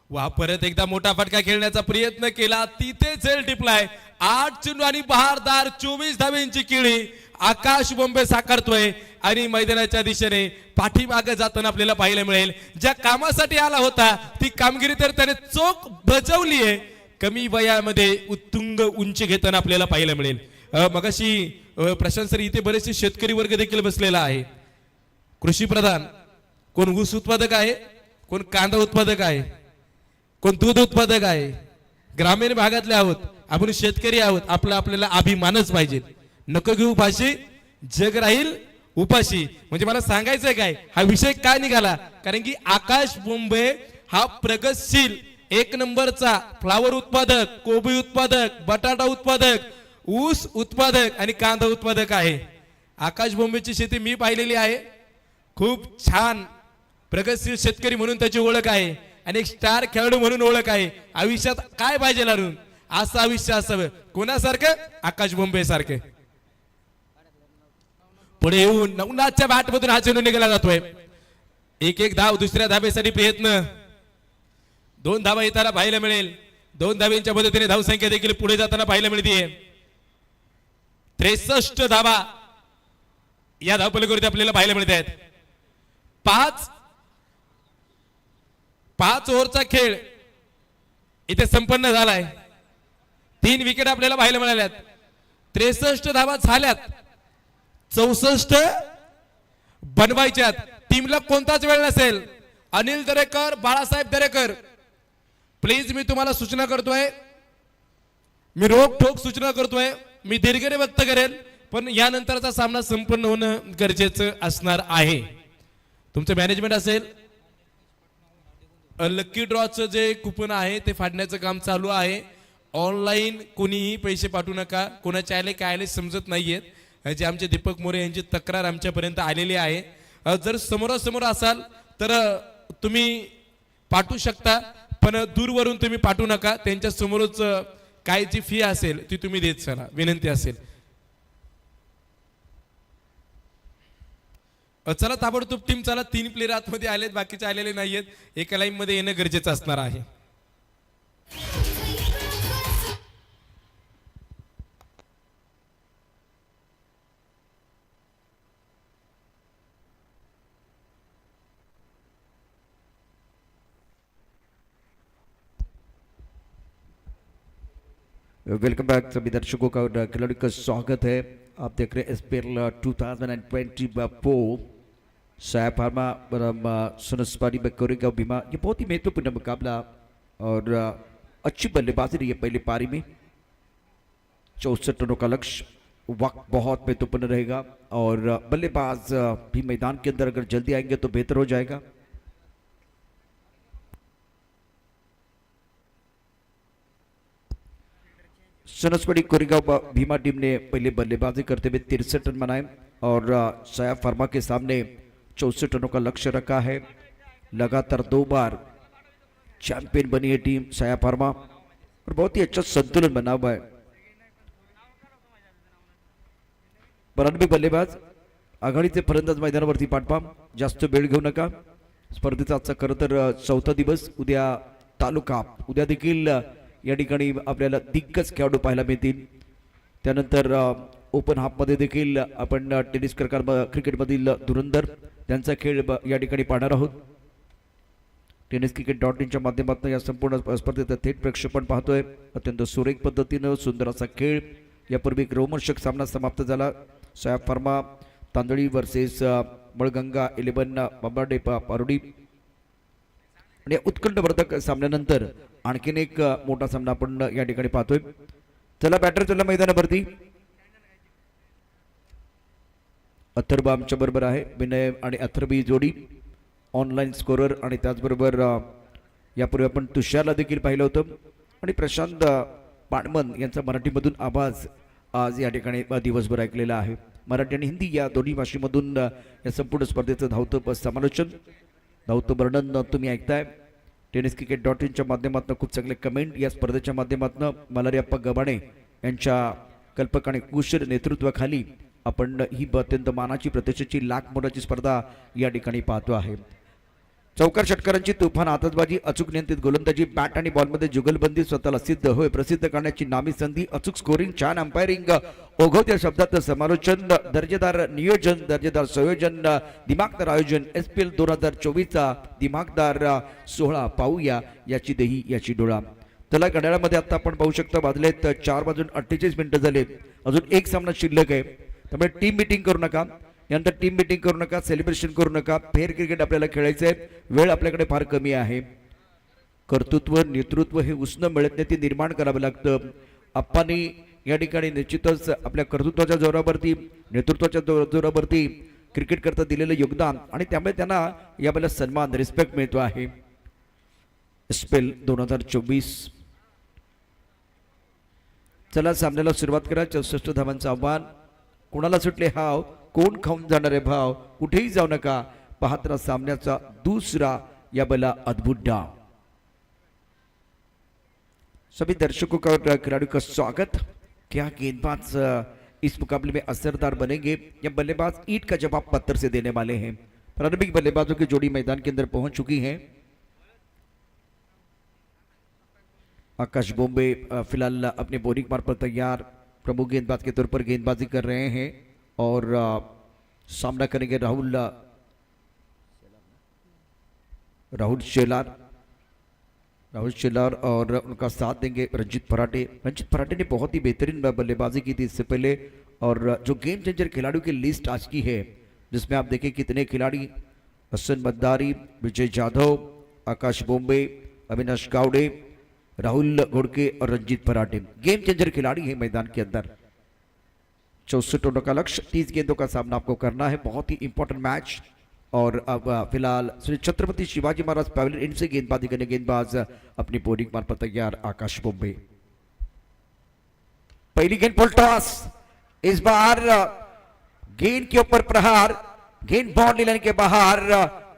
वा परत एकदा मोठा फटका खेळण्याचा प्रयत्न केला तिथे झेल टिपलाय. 8 चेंडू आणि बहारदार 24 धाव्यांची केळी आकाश बॉम्बे साकारतोय आणि मैदानाच्या दिशेने पाठीमागे जाताना आपल्याला पाहायला मिळेल. ज्या कामासाठी आला होता ती कामगिरी तर त्याने चोख बजावली आहे. कमी वयामध्ये उत्तुंग उंची घेताना आपल्याला पाहायला मिळेल. मगाशी प्रशांत सर इथे बरेचसे शेतकरी वर्ग देखील बसलेला आहे. कृषी प्रधान, कोण ऊस उत्पादक आहे, कोण कांदा उत्पादक आहे, कोण दूध उत्पादक आहे. ग्रामीण भागातले आहोत आपण, शेतकरी आहोत. आपल्याला अभिमानच पाहिजे. नको घेऊ फाशी, जग राहील उपाशी. म्हणजे मला सांगायचंय काय, हा विषय काय निघाला, कारण की आकाश बॉम्बे हा प्रगतशील 1 नंबरचा फ्लावर उत्पादक, कोबी उत्पादक, बटाटा उत्पादक, ऊस उत्पादक आणि कांदा उत्पादक आहे. आकाश बॉम्बेची शेती मी पाहिलेली आहे. खूप छान प्रगतशील शेतकरी म्हणून त्याची ओळख आहे आणि एक स्टार खेळाडू म्हणून ओळख आहे. आयुष्यात काय पाहिजे लाडून असं आयुष्य असावं. कोणासारखं? आकाश बॉम्बे सारखे. पुढे येऊन नवनाथच्या बॅटमधून हा चेंडू निघाला जातोय. एक धाव, दुसऱ्या धाबेसाठी प्रयत्न. 2 धावा येताना पाहायला मिळेल. 2 धाव्यांच्या मदतीने धावसंख्या देखील पुढे जाताना पाहायला मिळते. 63 धावा या धावपलकृती आपल्याला पाहायला मिळत आहेत. 5 ओव्हरचा खेळ इथे संपन्न झालाय. 3 विकेट आपल्याला पाहायला मिळाल्यात. 63 धावा झाल्यात. 64 बनवायच्यात. टीमला कोणताच वेळ नसेल. अनिल दरेकर, बाळासाहेब दरेकर, प्लीज मी तुम्हाला सूचना करतोय, मी रोखोक सूचना करतोय. मी दीर्घने व्यक्त करेल पण यानंतरचा सामना संपन्न होणं गरजेचं असणार आहे. तुमचं मॅनेजमेंट असेल, लकी ड्रॉचं जे कुपन आहे ते फाडण्याचं काम चालू आहे. ऑनलाईन कोणीही पैसे पाठवू नका. कोणाचे आले काय आले समजत नाहीयेत. जे आमचे दीपक मोरे यांची तक्रार आमच्यापर्यंत आलेली आहे. जर समोरासमोर असाल तर तुम्ही पाठवू शकता पण दूरवरून तुम्ही पाठवू नका. त्यांच्या समोरच काय जी फी असेल ती तुम्ही देत चला, विनंती असेल. चला ताबडतोब टीम चला. 3 प्लेयर आतमध्ये आलेत, बाकीचे आलेले नाहीयेत. एका लाईन मध्ये येणं गरजेचं असणार आहे. वेलकम बैक सभी दर्शकों का और खिलाड़ियों का स्वागत है. आप देख रहे हैं एसपीएल 2024 साया फार्मा सुनसपाड़ी में कोरेगांव भीमा. ये बहुत ही महत्वपूर्ण मुकाबला और अच्छी बल्लेबाजी रही है पहली पारी में. 64 रनों का लक्ष्य. वक्त बहुत महत्वपूर्ण रहेगा और बल्लेबाज भी मैदान के अंदर अगर जल्दी आएंगे तो बेहतर हो जाएगा. सनसवाड़ी कोरेगांव भीमा टीम ने पहले बल्लेबाजी करते हुए 63 रन बनाए और साया फार्मा के सामने 64 रनों का लक्ष्य रखा है. लगातार 2 बार चैंपियन बनी है टीम साया फार्मा और बहुत ही अच्छा संतुलन बना हुआ है. परंतु बल्लेबाज आघाडीचे फलंदाज मैदानावरती पाठवा. जास्त वेळ घेऊ नका. स्पर्धेचा आजचा खरं तर 4था दिवस. उद्या तालुका उद्या देखील या ठिकाणी आपल्याला दिग्गज खेळाडू पाहायला मिळतील. त्यानंतर ओपन हाफमध्ये देखील आपण टेनिस क्रिकेटमधील धुरंधर त्यांचा खेळ या ठिकाणी पाहणार आहोत. tenniscricket.in च्या माध्यमातून या संपूर्ण स्पर्धेचं थेट प्रक्षेपण पाहतोय. अत्यंत सुरेख पद्धतीनं सुंदर असा खेळ. यापूर्वी एक रोमहर्षक सामना समाप्त झाला. साहेब फार्मा तांदळी वर्सेस बळगंगा 11 बांबाडे पारोडी. आणि उत्कंठवर्धक सामन्यानंतर आणखीन एक मोठा सामना आपण या ठिकाणी पाहतोय. चला बॅटर चला मैदानावरती. अथर्व आमच्या बरोबर आहे. विनय आणि अथर्व ही जोडी ऑनलाईन स्कोरर आणि त्याचबरोबर यापूर्वी आपण तुषारला देखील पाहिलं होतं. आणि प्रशांत पाणमन यांचा मराठीमधून आवाज आज या ठिकाणी दिवसभर ऐकलेला आहे. मराठी आणि हिंदी या दोन्ही भाषेमधून या संपूर्ण स्पर्धेचं धावतं समालोचन धावतं वर्णन तुम्ही ऐकताय. tenniscricket.in च्या माध्यमातून खूप चांगले कमेंट या स्पर्धेच्या माध्यमातून मलारियप्पा गबाणे यांच्या कल्पक आणि कुशल नेतृत्वाखाली आपण ही अत्यंत मानाची प्रतिष्ठेची लाख मोलाची स्पर्धा या ठिकाणी पाहतो आहे. चौकार षटकारांची तुफान आतषबाजी, अचूक नियंत्रित गोलंदाजी, बॅट आणि बॉलमध्ये जुगलबंदी स्वतःला प्रसिद्ध करण्याची नामी संधी, अचूक स्कोरिंग, छान अंपायरिंग, ओघवत्या शब्दात समालोचन, दर्जेदार नियोजन, दर्जेदार संयोजन, दिमागदार आयोजन. SPL 2024चा दिमागदार सोहळा पाहूया याची देही याची डोळा. त्याला घड्याळामध्ये आता आपण पाहू शकता वाजलेत 4:48 झाले. अजून एक सामना शिल्लक आहे. त्यामुळे टीम मिटिंग करू नका. यानंतर टीम मिटिंग करू नका, सेलिब्रेशन करू नका. फेअर क्रिकेट आपल्याला खेळायचं आहे. वेळ आपल्याकडे फार कमी आहे. कर्तृत्व नेतृत्व हे उसणं मिळत नाही, ते निर्माण करावं लागतं. आप्पांनी या ठिकाणी निश्चितच आपल्या कर्तृत्वाच्या जोरावरती नेतृत्वाच्या जोरावरती क्रिकेट करता दिलेलं योगदान आणि त्यामुळे त्यांना यावेळेला सन्मान रिस्पेक्ट मिळतो आहे. SPL 2024. चला सामन्याला सुरुवात करा. 64 धावांचं आव्हान. कोणाला सुटले हाव, कोण खाऊन जाणारे भाव, कुठेही जाऊ नका. पाहत राहा सामन्याचा दूसरा या बला अद्भुत डाव. सभी दर्शकों का खिलाड़ियों का स्वागत. क्या गेंदबाज इस मुकाबले में असरदार बनेंगे या बल्लेबाज ईंट का जवाब पत्थर से देने वाले हैं. प्रारंभिक बल्लेबाजों की जोड़ी मैदान के अंदर पहुंच चुकी है. आकाश बोम्बे फिलहाल अपने बोरिंग मार पर तैयार प्रमुख गेंदबाज के तौर पर गेंदबाजी कर रहे हैं और सामना करेंगे राहुल शेलार और उनका साथ देंगे रंजीत फराटे. रंजीत फराटे ने बहुत ही बेहतरीन बल्लेबाजी की थी इससे पहले. और जो गेम चेंजर खिलाड़ियों की लिस्ट आज की है जिसमें आप देखें कितने खिलाड़ी, हसन मद्दारी, विजय जाधव, आकाश बोम्बे, अविनाश गावड़े, राहुल घोड़के और रंजीत फराटे गेम चेंजर खिलाड़ी हैं मैदान के अंदर. 64 रनों का लक्ष्य, 30 गेंदों का सामना आपको करना है. बहुत ही इंपॉर्टेंट मैच. और अब फिलहाल श्री छत्रपति शिवाजी महाराज पवेलियन इनसे गेंदबाजी करने गेंदबाज अपनी बोलिंग मार पर तैयार आकाश बोम्बे. पहली गेंद फुल टॉस. इस बार गेंद के ऊपर प्रहार, गेंद बाउंड्री लाइन के बाहर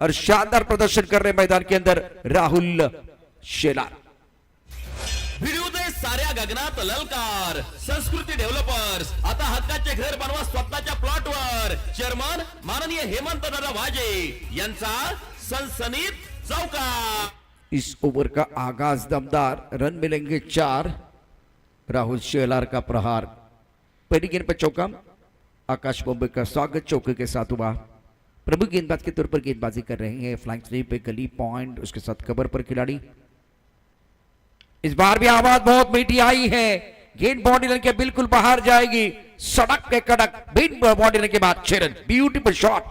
और शानदार प्रदर्शन कर रहे मैदान के अंदर राहुल शेलार. भिडू दे साऱ्या गगनात ललकार. संस्कृती डेव्हलपर्स आता हक्काचे घर बनवा स्वतःच्या प्लॉटवर. चेअरमन माननीय हेमंत दादा वाजे यांचा सनसनीत चौकार. इस ओवर का आगाज दमदार. रन मिलेंगे 4. राहुल शेलार का प्रहार. पहली गेंद पर चौका. आकाश बोम्बे का स्वागत चौके के साथ हुआ. प्रमुख गेंदबाज के तौर पर गेंदबाजी कर रहे हैं. फ्लाइंग स्वीप पे गली पॉइंट, उसके साथ कवर पर खिलाड़ी. इस बार भी आवाज बहुत मीठी आई है. गेंद बाउंड्री लाइन के बिल्कुल बाहर जाएगी. सड़क के कड़क बिन बाउंड्री लाइन के बाद 6 रन. Beautiful shot.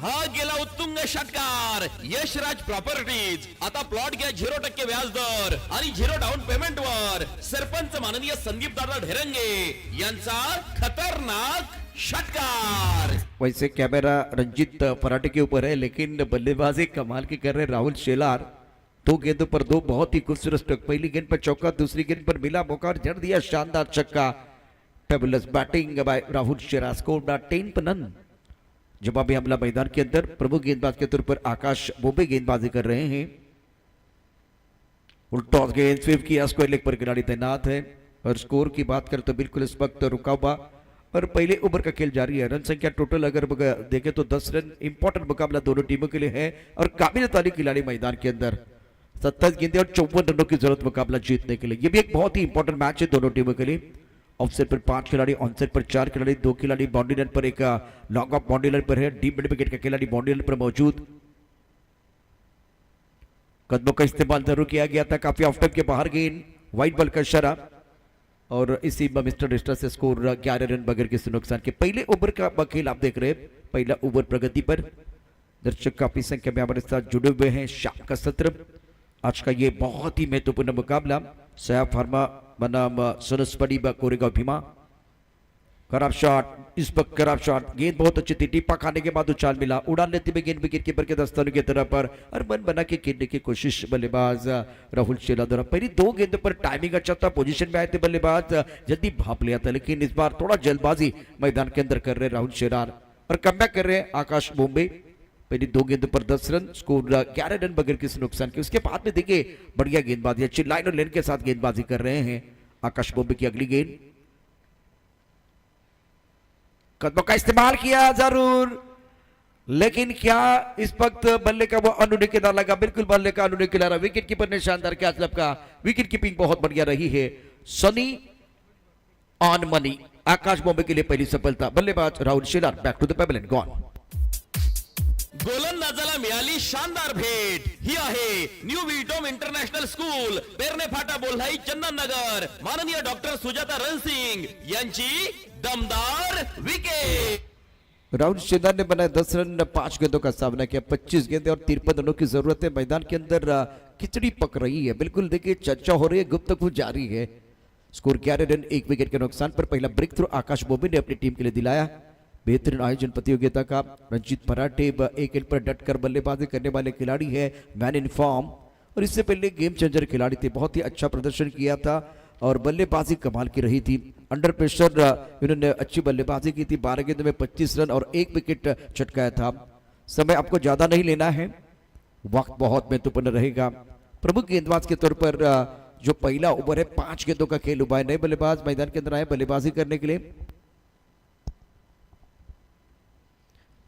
हा गेला उत्तुंग षटकार. यशराज प्रॉपर्टीज आता प्लॉट घ्या 0% व्याज दर आणि 0 डाऊन पेमेंट वर. सरपंच माननीय संदीप दादा ढेरंगे यांचा खतरनाक षटकार. वैसे कैमरा रंजीत फराटे के ऊपर है लेकिन बल्लेबाजी कमाल की कर रहे राहुल शेलार. 2 गेंदों पर 2 बहुत ही खूबसूरत स्ट्रोक. पहली गेंद पर चौका, दूसरी गेंद पर मिला मौका और जड़ दिया शानदार छक्का. Fabulous batting by Rahul Shelar. Score 10 पर नन. जवाबी हमला मैदान के अंदर. प्रमुख गेंदबाज के तौर पर आकाश बोम्बे गेंदबाजी कर रहे हैं. टॉस गेंद स्वीप किया, स्क्वायर लेग पर खिलाड़ी तैनात है. और स्कोर की बात करें तो बिल्कुल इस वक्त रुका हुआ और पहले ओवर का खेल जारी है. रन संख्या टोटल अगर देखें तो 10 रन. इंपॉर्टेंट मुकाबला दोनों टीमों के लिए है और काबिल तारीफ खिलाड़ी मैदान के अंदर. 27 गेंदे और 54 रनों की जरूरत मुकाबला जीतने के लिए। ये भी एक बहुत ही इंपॉर्टेंट मैच है दोनों टीमों के लिए। ऑफसेट पर 5 खिलाड़ी, ऑनसेट पर 4 खिलाड़ी, 2 खिलाड़ी बाउंड्री लाइन पर, एक लॉन्ग ऑफ बाउंड्री लाइन पर है, डीप मिड विकेट का खिलाड़ी बाउंड्री लाइन पर मौजूद। कदमों का इस्तेमाल जरूर किया गया था, काफी ऑफ टाइम के बाहर गेंद, वाइट बॉल का इशारा और इसी मिस्टर डिस्टर से स्कोर 11 रन बगैर किसी नुकसान के। पहले ओवर का खेल आप देख रहे हैं, पहला ओवर प्रगति पर। दर्शक काफी संख्या में हमारे साथ जुड़े हुए हैं। शाम का सत्र, आज का ये बहुत ही महत्वपूर्ण मुकाबला सया फार्मा बनाम सरस्वती कोरेगांव भीमा। खराब शॉट, इस पर खराब शॉट, गेंद बहुत अच्छी थी, टिप्पा खाने के बाद उछाल मिला, उड़ान लेते हुए गेंद विकेट कीपर के दस्तानों की तरफ पर और मन बना के खेलने की कोशिश बल्लेबाज राहुल शेला द्वारा। पहली 2 गेंदों पर टाइमिंग अच्छा था, पोजीशन में आए थे बल्लेबाज, जल्दी भाप लिया था, लेकिन इस बार थोड़ा जल्दबाजी मैदान के अंदर कर रहे राहुल शेरार और कमबैक कर रहे आकाश बोम्बे। पहली 2 गेंदों पर 10 रन, स्कोर 11 रन बगैर किसी नुकसान के। उसके बाद में देखिए बढ़िया गेंदबाजी, अच्छी लाइन और लेन के साथ गेंदबाजी कर रहे हैं आकाश बोम्बे की। अगली गेंद, कदमों का इस्तेमाल किया जरूर, लेकिन क्या इस वक्त बल्ले का वो अनुने किनारा लगा, बिल्कुल बल्ले का अनुने किनारा। विकेट कीपर ने शानदार कैच लपका, विकेट कीपिंग बहुत बढ़िया रही है। सनी ऑन मनी, आकाश बॉम्बे के लिए पहली सफलता। बल्लेबाज Rahul Shelar back to the pavilion and gone. गोलंदाजाला मिळाली शानदार भेट, ही आहे न्यू विटोम इंटरनॅशनल स्कूल, पेरणे फाटा बोल्हाई चंदननगर। माननीय डॉक्टर सुजाता रणसिंग यांची दमदार विकेट। राहुल शेलार ने बनाए 10 रन, 5 गेंदों का सामना किया, 25 गेंदे और 53 रनों की जरूरत है। मैदान के अंदर खिचड़ी पक रही है, बिल्कुल देखिए चर्चा हो रही है, गुफ्तगू जारी है। स्कोर 11 रन, 1 विकेट के नुकसान पर। पहला ब्रेक थ्रू आकाश बोम्बे ने अपनी टीम के लिए दिलाया। बेहतरीन आयोजन प्रतियोगिता का। रंजीत फराटे एक एंड पर डटकर बल्लेबाजी करने वाले खिलाड़ी है, मैन इन फॉर्म, और इससे पहले गेम चेंजर खिलाड़ी थे, बहुत ही अच्छा प्रदर्शन किया था और बल्लेबाजी कमाल की रही थी। अंडर प्रेशर इन्होंने अच्छी बल्लेबाजी की थी, 12 गेंदों में 25 रन और 1 विकेट चटकाया था। समय आपको ज्यादा नहीं लेना है, वक्त बहुत महत्वपूर्ण रहेगा। प्रमुख गेंदबाज के तौर पर जो पहला ओवर है, 5 गेंदों का खेल हुआ है। नए बल्लेबाज मैदान के अंदर आए बल्लेबाजी करने के लिए।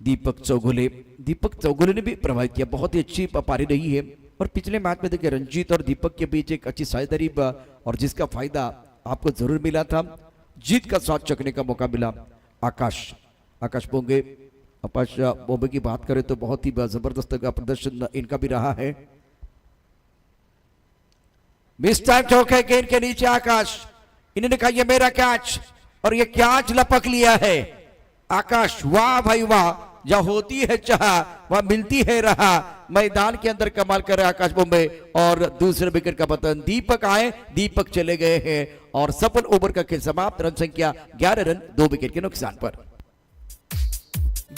दीपक चौगुले ने भी प्रभावित किया, बहुत ही अच्छी पारी रही है। और पिछले मैच में देखिए रंजीत और दीपक के बीच एक अच्छी साझेदारी और जिसका फायदा आपको जरूर मिला था, जीत का स्वाद चखने का मौका मिला। आकाश बोम्बे की बात करें तो बहुत ही जबरदस्त का प्रदर्शन इनका भी रहा है। मिस टाइम चौक है गेंद के नीचे, आकाश, इन्होंने कहा ये मेरा कैच और ये कैच लपक लिया है। आकाश वाह भाई वाह, जहां होती है चाह वहां मिलती है राह। मैदान के अंदर कमाल कर रहे आकाश बोम्बे और दूसरे विकेट का पतन। दीपक आए, दीपक चले गए हैं और सफल ओवर का खेल समाप्त। रन संख्या 11 रन, 2 विकेट के नुकसान पर।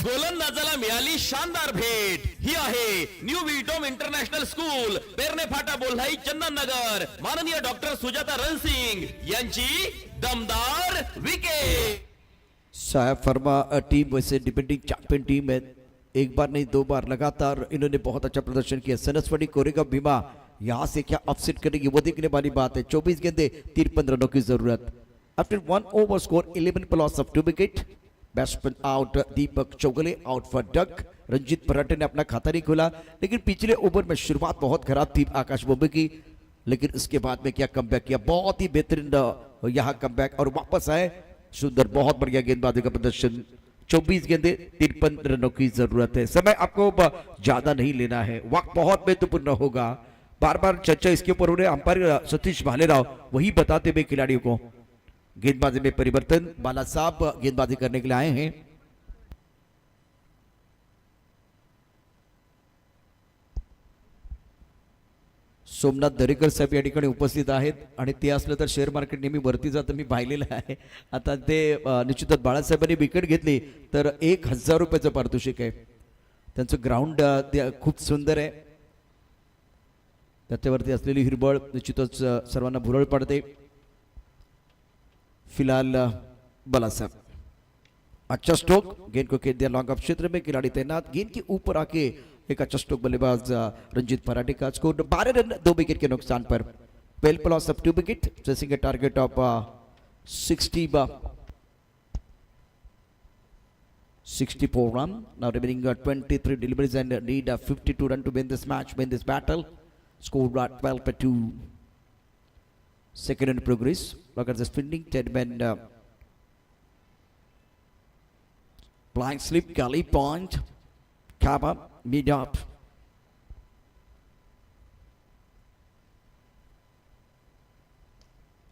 गोलंदाजाला मिळाली शानदार भेट, ही आहे न्यू विटोम इंटरनॅशनल स्कूल, पेरणे फाटा बोल्हाई चंदननगर। माननीय डॉक्टर सुजाता रणसिंग यांची दमदार विकेट। साया फर्मा टीम वैसे डिफेंडिंग चैंपियन टीम है, एक बार नहीं 2 बार लगातार इन्होंने बहुत अच्छा प्रदर्शन किया। सरस्वती कोरेगांव भीमा यहां से क्या अपसेट करेगी वो देखने वाली बात है। 24 गेंदे 53 रनों की जरूरत। आफ्टर 1 ओवर स्कोर 11 पर loss of 2 wicket. Batsman out, Deepak Chougule out for duck. Ranjeet Farate ने अपना खाता नहीं खोला, लेकिन पिछले ओवर में शुरुआत बहुत खराब थी आकाश बोम्बे की, लेकिन उसके बाद में क्या कमबैक किया, बहुत ही बेहतरीन यहाँ कमबैक और वापस आए। सुंदर, बहुत बढ़िया गेंदबाजी का प्रदर्शन। 24 गेंदे 53 रनों की जरूरत है। समय आपको ज्यादा नहीं लेना है, वक्त बहुत महत्वपूर्ण होगा। बार बार चर्चा इसके ऊपर हो रहे अंपायर सतीश भालेराव वही बताते हुए खिलाड़ियों को गेंदबाजी में परिवर्तन। बाला साहब गेंदबाजी करने के लिए आए हैं। सोमनाथ दरेकर साहेब या ठिकाणी उपस्थित आहेत आणि ते असलं तर शेअर मार्केट नेहमी वरती जातं मी पाहिलेलं आहे। आता ते निश्चितच बाळासाहेबांनी विकेट घेतली तर 1000 रुपयाचं पारितोषिक आहे। त्यांचं ग्राउंड खूप सुंदर आहे, त्याच्यावरती असलेली हिरबळ निश्चितच सर्वांना भुरळ पडते। फिलहाल बालासाहेब अच्छा स्ट्रोक, गेंद को खेल दिया लॉन्ग ऑफ क्षेत्र में, खिलाड़ी तैनात, गेंद के ऊपर आके एक अच्छा स्ट्रोक बल्लेबाज रंजीत फराटे का। स्कोर 12 रन, 2 विकेट के नुकसान पर। पेल पर loss of 2 wicket, chasing a target of 64 run. Now remaining 23 deliveries and need 52 run to win this match, win this battle. Score 12-2. Second in progress. Look at the spinning 10-man blind slip, gully point, cover, mid up.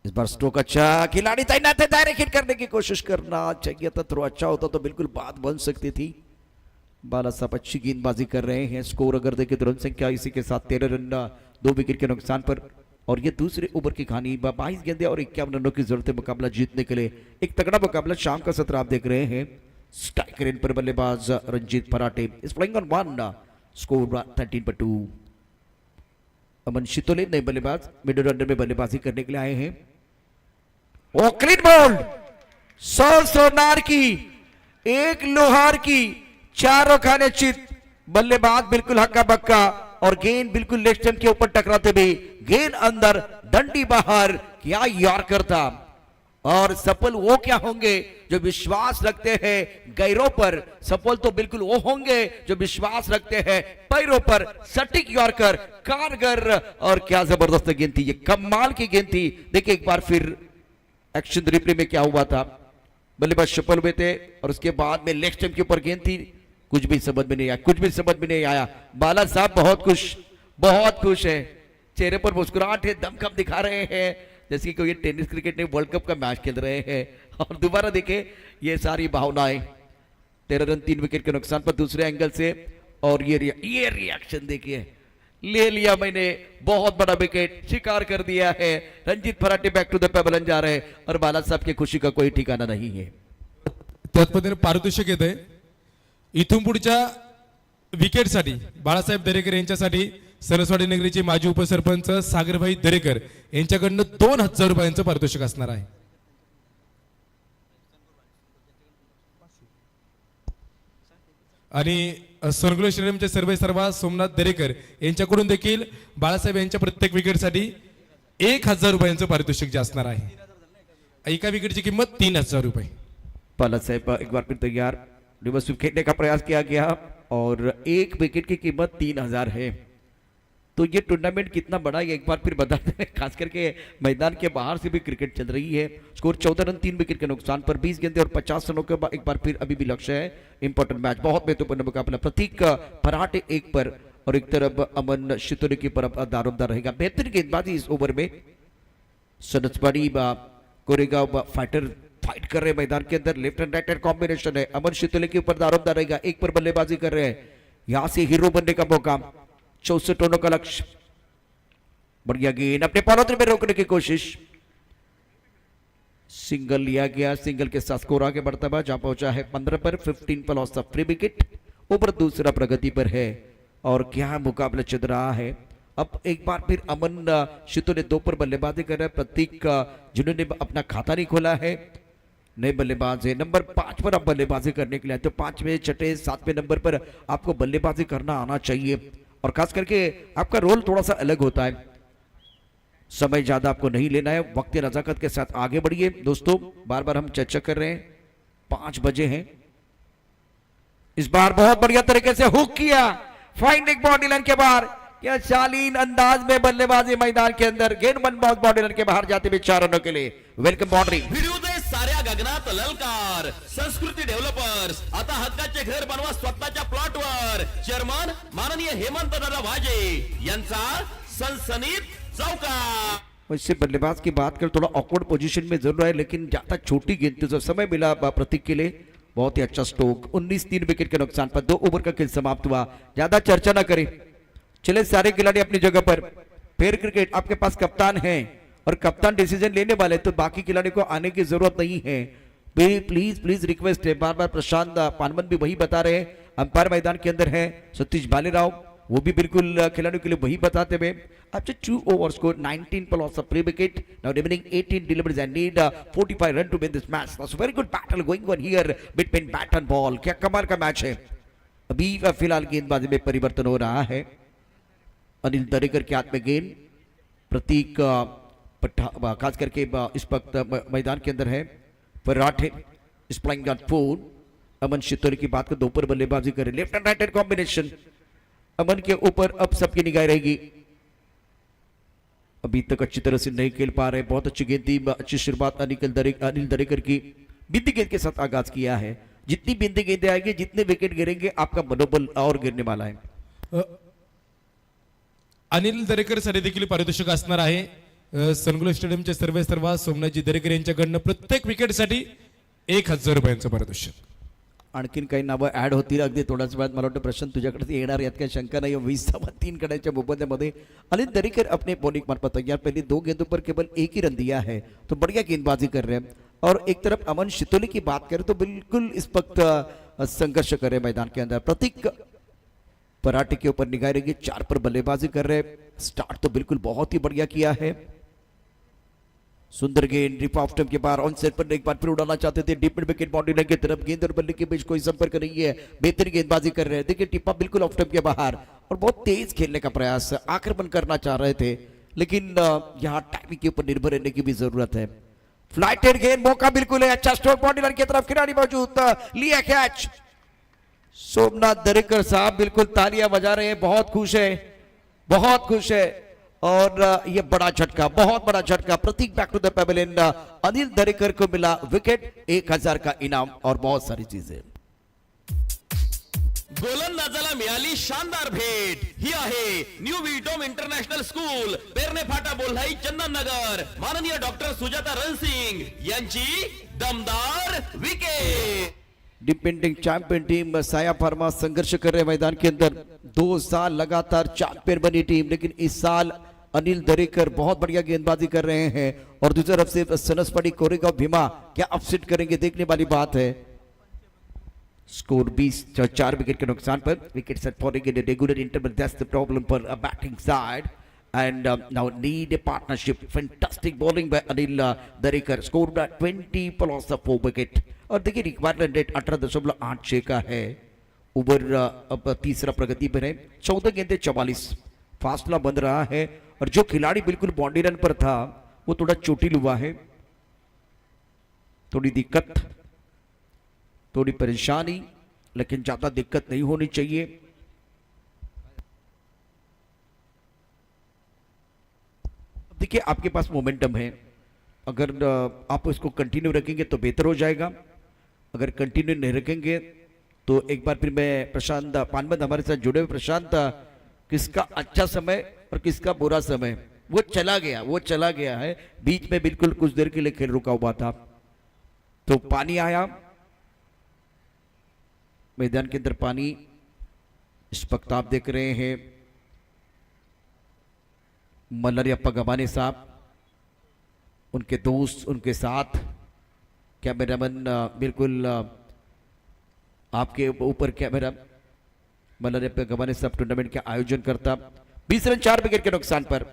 Is bar stroke अच्छा, खिलाड़ी तैनात है, direct hit करने की कोशिश करना चाहिए था, थ्रो अच्छा होता तो बिल्कुल बात बन सकती थी। बाला साहब अच्छी गेंदबाजी कर रहे हैं। स्कोर अगर देखें तो रन संख्या इसी के साथ 13 रन 2 विकेट के नुकसान पर, और ये दूसरे ओवर की कहानी। 22 गेंदें और 51 रनों की जरूरत है मुकाबला जीतने के लिए। एक तगड़ा मुकाबला शाम का सत्र आप देख रहे हैं। स्ट्राइकर इन पर बल्लेबाज Ranjeet Farate is playing on 1, score 13-2। Aman Shitole नए बल्लेबाज मिडिल ऑर्डर में बल्लेबाजी करने के लिए आए हैं। ओ क्लीन बॉल, 100 सोनार की, एक लोहार की, चारों खाने चित। बल्लेबाज बिल्कुल हक्का बक्का और गेंद बिल्कुल लेग स्टंप के ऊपर टकराते हुए गेंद अंदर, डंडी बाहर। क्या यॉर्कर था। और सफल वो क्या होंगे जो विश्वास रखते हैं गैरों पर, सफल तो बिल्कुल वो होंगे जो विश्वास रखते हैं पैरों पर। सटीक यॉर्कर, कारगर, और क्या जबरदस्त गेंद थी, ये कमाल की गेंद थी। देखिए एक बार फिर एक्शन रिप्ले में क्या हुआ था। बल्लेबाज सफल हुए थे और उसके बाद में लेग स्टंप के ऊपर गेंद थी। कुछ भी समझ में नहीं आया, कुछ भी समझ में नहीं आया। बाला साहब बहुत खुश है, चेहरे पर मुस्कुराहट है, दमखम दिखा रहे हैं जैसे कि कोई टेनिस क्रिकेट ने वर्ल्ड कप का मैच खेल रहे हैं। और दोबारा देखें ये सारी भावनाएं। 13 रन 3 विकेट के नुकसान पर दूसरे एंगल से, और ये रिएक्शन देखिए, ले लिया मैंने, बहुत बड़ा विकेट शिकार कर दिया है। रंजीत फराटे बैक टू द पेबलन जा रहे हैं और बाला साहब की खुशी का कोई ठिकाना नहीं है। त्याच पद्धतीने पारितोषिक येत आहे इथून पुढच्या विकेटसाठी बाळासाहेब दरेकर यांच्यासाठी सरसवाडी नगरीचे माजी उपसरपंच सागरभाई दरेकर यांच्याकडनं 2000 रुपयांचं पारितोषिक असणार आहे। आणि सरगुल स्टेडियमचे सर्वेसर्वा सोमनाथ दरेकर यांच्याकडून देखील बाळासाहेब यांच्या प्रत्येक विकेटसाठी 1000 रुपयांचं पारितोषिक जे असणार आहे। एका विकेटची किंमत 3000 रुपये। बाला साहेब एक बार फिर तैयार, रिवर्स स्वीप खेलने का प्रयास किया गया और एक विकेट की कीमत 3000 है। तो ये टूर्नामेंट कितना बड़ा है एक बार फिर बताते हैं, खास करके मैदान के बाहर से भी क्रिकेट चल रही है। स्कोर 14 रन 3 विकेट के नुकसान पर 20 गेंदे और 50 रनों के बाद एक बार फिर अभी भी लक्ष्य है। इंपॉर्टेंट मैच, बहुत महत्वपूर्ण मुकाबला। प्रतीक फराटे एक पर और एक तरफ अमन शितोले की तरफ दारोमदार रहेगा। बेहतरीन गेंदबाजी इस ओवर में। सनसबाड़ी कोरेगांव फाइटर फाइट कर रहे हैं मैदान के अंदर, left and right hand combination है। अमन शितोले के ऊपर दारोमदार रहेगा, एक पर बल्लेबाजी कर रहे हैं। यहां से हीरो बनने का मौका, 64 रनों का लक्ष्य। बढ़िया गेंद अपने पॉलोत्री में रोकने की कोशिश, सिंगल लिया गया। सिंगल के साथ स्कोर आगे बढ़ता हुआ जहां पहुंचा है 15 पर, 15 पर लॉस ऑफ 3 विकेट। ऊपर दूसरा प्रगति पर है और क्या मुकाबला चल रहा है। अब एक बार फिर अमन शितोले 2 पर बल्लेबाजी कर रहे हैं। प्रतीक जिन्होंने अपना खाता नहीं खोला है, नए बल्लेबाज है। नंबर 5 पर आप बल्लेबाजी करने के लिए, तो 5वें 6वें 7वें नंबर पर आपको बल्लेबाजी करना आना चाहिए और खास करके आपका रोल थोड़ा सा अलग होता है। समय ज्यादा आपको नहीं लेना है, वक्त नजाकत के साथ आगे बढ़िए। दोस्तों बार बार हम चर्चा कर रहे हैं, 5 बजे हैं। इस बार बहुत बढ़िया तरीके से हुक किया, फाइन एक बॉडी लाइन के बाहर, क्या शालीन अंदाज में बल्लेबाजी मैदान के अंदर। गेंद बॉडी लाइन के बाहर जाते हुए 4 रनों के लिए। Welcome boundary. साऱ्या गगनात ललकार संस्कृती डेव्हलपर्स, आता हक्काचे घर बनवा स्वतःच्या प्लॉटवर। चेअरमन माननीय हेमंत दादा वाजे यांचा सनसनीत चौकार। वैसे बल्लेबाज की बात कर थोड़ा ऑकवर्ड पोजीशन में जरूर है, लेकिन ज्यादा छोटी गेंद जो समय मिला प्रतीक के लिए, बहुत ही अच्छा स्ट्रोक। 19 3 विकेट के नुकसान पर 2 ओवर का खेल समाप्त हुआ। ज्यादा चर्चा ना करें, चले सारे खिलाड़ी अपनी जगह पर। फेयर क्रिकेट, आपके पास कप्तान है और कप्तान डिसीजन लेने वाले, तो बाकी खिलाड़ी को आने की जरूरत नहीं है। प्लीज रिक्वेस्ट है, बार बार प्रशांत पानवन भी वही बता रहे हैं। अंपायर मैदान के अंदर है सतीश बालेराव, वो भी बिल्कुल खिलाड़ियों के लिए वही बताते हुए। After 2 overs scored, 19 for loss of 3 wicket. Now remaining 18 deliveries and need 45 run to win this match. That's a very good battle going on here between bat and ball. क्या कमाल का मैच है। अभी फिलहाल गेंदबाजी में परिवर्तन हो रहा है। अनिल दरेकर के हाथ में गेंद, प्रतीक खास करके इस वक्त मैदान के अंदर है। Farate is playing on 4। Aman Shitole की बात को 2 पर बल्लेबाजी करे, left and right hand combination. Aman के ऊपर अब सबकी निगाह रहेगी। अभी तक अच्छी तरह से नहीं खेल पा रहे, बहुत अच्छी गेंद थी, अच्छी शुरुआत अनिल दरेकर की। बिंदी गेंद के साथ आगाज किया है। जितनी बिंदी गेंदें आएंगी, जितने विकेट गिरेंगे, आपका मनोबल और गिरने वाला है। अनिल दरेकर साठी देखील पारितोषिक असणार आहे। सनगुल स्टेडियमचे सर्व सोमनाथजी दरेकर यांच्याकडनं प्रत्येक विकेटसाठी 1000 रुपयांचं पारितोषिक। आणखीन काही नावं ऍड होतील अगदी थोड्याच वेळात। मला वाटतं प्रश्न तुझ्याकडे येणार, यात काही शंका नहीं। 20 कड़ाच्या मोबदल्यामध्ये अनिल दरेकर अपने बॉलिंग मार्फत तैयार, पहले 2 गेंदों पर केवल 1 ही रन दिया है, तो बढ़िया गेंदबाजी कर रहे हैं। और एक तरफ अमन शितोले की बात करें तो बिल्कुल इस वक्त संघर्ष कर रहे मैदान के अंदर। प्रतीक पराठे के ऊपर निगाह रहेगी, 4 पर बल्लेबाजी कर रहे। स्टार्ट तो बिल्कुल बहुत ही बढ़िया किया है। सुंदर गेंद रिप ऑफ स्टंप के बाहर, ऑन सेट पर एक बार फिर उड़ाना चाहते थे deep mid wicket boundary line की तरफ। गेंद और बल्ले के बीच कोई संपर्क नहीं है, बेहतरीन गेंदबाजी कर रहे हैं। देखिए टिप्पा बिल्कुल ऑफ स्टंप के बाहर, और बहुत तेज खेलने का प्रयास, आक्रमण करना चाह रहे थे, लेकिन यहाँ टाइमिंग के ऊपर निर्भर रहने की भी जरूरत है। फ्लाइटेड गेंद, मौका बिल्कुल है, अच्छा स्ट्रोक बाउंड्री लाइन की तरफ, खिलाड़ी मौजूद, लिया कैच। सोमनाथ दरेकर साहब बिल्कुल तालियां बजा रहे हैं, बहुत खुश है, बहुत खुश है। और ये बड़ा झटका, बहुत बड़ा झटका। Pratik back to the pavilion, Anil Darekar को मिला विकेट, 1000 का इनाम और बहुत सारी चीजें। गोलंदाजाला मिळाली शानदार भेट। ही आहे न्यू विडोम इंटरनॅशनल स्कूल, पेरणे फाटा, बोल्हाई, चंदननगर। माननीय डॉक्टर सुजाता रणसिंग यांची दमदार विकेट। डिफेंडिंग चैंपियन टीम साया फार्मा संघर्ष कर रहे मैदान के अंदर। 2 साल लगातार चैंपियन बनी टीम, लेकिन इस साल अनिल दरेकर बहुत बढ़िया गेंदबाजी कर रहे हैं। और दूसरी तरफ से सनसपड़ी कोरेगांव भीमा क्या अपसेट करेंगे, देखने वाली बात है। स्कोर 4 विकेट के नुकसान पर। Wicket set following in regular interval, that's the problem for a batting side. And now need a partnership. Fantastic bowling by Anil Darekar, scored 20 plus 4 wicket। और देखिए रिक्वायर्ड रेट 18.86 का है। ओवर अब तीसरा प्रगति पर है, 14 गेंदे 44, फासला बन रहा है। और जो खिलाड़ी बिल्कुल बाउंड्री रन पर था वो थोड़ा चोटिल हुआ है, थोड़ी दिक्कत, थोड़ी परेशानी, लेकिन ज्यादा दिक्कत नहीं होनी चाहिए। देखिए आपके पास मोमेंटम है, अगर आप इसको कंटिन्यू रखेंगे तो बेहतर हो जाएगा। अगर कंटिन्यू नहीं रखेंगे तो एक बार फिर मैं प्रशांत पानबंद हमारे साथ जुड़े हुए, प्रशांत किसका अच्छा समय और किसका बुरा समय, वो चला गया है। बीच में बिल्कुल कुछ देर के लिए खेल रुका हुआ था, तो पानी आया मैदान के अंदर। पानी इस वक्त आप देख रहे हैं मल्लारियप्पा गवाने साहब, उनके दोस्त, उनके साथ कैमरामैन बिल्कुल आपके ऊपर कैमरा। मल्लारियप्पा गवाने साहब टूर्नामेंट के आयोजन करता। 20 रन 4 विकेट के नुकसान पर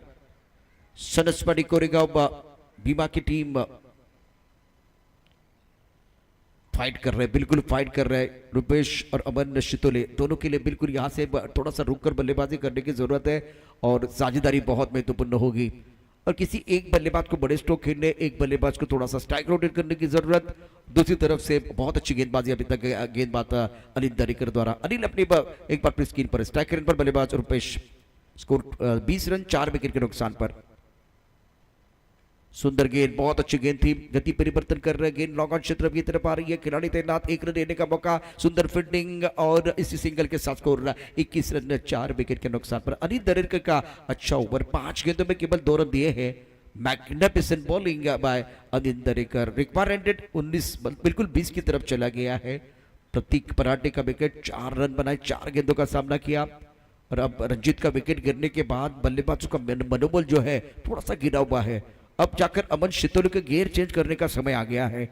सनसपड़ी कोरेगांव भीमा की टीम फाइट कर रहे, बिल्कुल फाइट कर रहे। रुपेश और अमन शितोले दोनों के लिए बिल्कुल यहां से थोड़ा सा रुककर बल्लेबाजी करने की जरूरत है, और साझेदारी बहुत महत्वपूर्ण होगी। और किसी एक बल्लेबाज को बड़े स्ट्रोक खेलने, एक बल्लेबाज को थोड़ा सा स्ट्राइक रोटेट करने की जरूरत। दूसरी तरफ से बहुत अच्छी गेंदबाजी अभी तक गेंदबाज अनिल दरेकर द्वारा। अनिल अपनी एक बार फिर स्क्रीन पर, स्ट्राइक रन पर बल्लेबाज रुपेश। स्कोर 20 रन 4 विकेट के नुकसान पर। सुंदर गेंद, बहुत अच्छी गेंद थी, गति परिवर्तन कर रहे गेंद लॉन्ग ऑन क्षेत्र की तरफ आ रही है। खिलाड़ी तैनात, 1 रन देने का मौका, सुंदर फील्डिंग और इसी सिंगल के साथ स्कोर 21 रन 4 विकेट के नुकसान पर। अनिल दरेकर का अच्छा ओवर, 5 गेंदों में केवल 2 रन दिए हैं। Magnificent bowling bye Anil Darekar. Required 19 बिल्कुल 20 की तरफ चला गया है। प्रतीक पराठे का विकेट, 4 रन बनाए, 4 गेंदों का सामना किया। और अब रंजीत का विकेट गिरने के बाद बल्लेबाजों का मनोबल जो है थोड़ा सा गिरा हुआ है। अब जाकर अमन शितोले के गियर चेंज करने का समय आ गया है।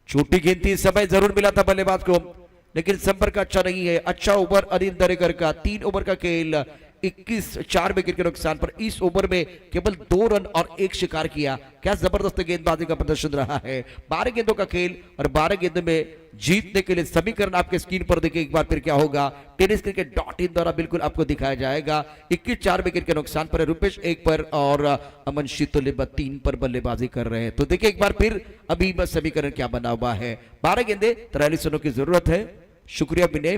छोटी गेंद थी, समय जरूर मिला था बल्लेबाज को, लेकिन संपर्क अच्छा नहीं है। अच्छा ओवर अनिल दरेकर का, 3 ओवर का खेल, 21 4 विकेट के नुकसान पर। इस ओवर में केवल 2 रन और 1 शिकार किया। क्या जबरदस्त गेंदबाजी का प्रदर्शन रहा है। 12 गेंदों का खेल और 12 गेंदों में जीतने के लिए समीकरण आपके स्क्रीन पर देखिए एक बार फिर क्या होगा। टेनिस क्रिकेट .in द्वारा बिल्कुल आपको दिखाया जाएगा। 21 4 विकेट के नुकसान पर रुपेश 1 पर और अमन शितोले 3 पर बल्लेबाजी कर रहे हैं। तो देखिए एक बार फिर अभी बस समीकरण क्या बना हुआ है। 12 गेंदे 43 रनों की जरूरत है। शुक्रिया विनय,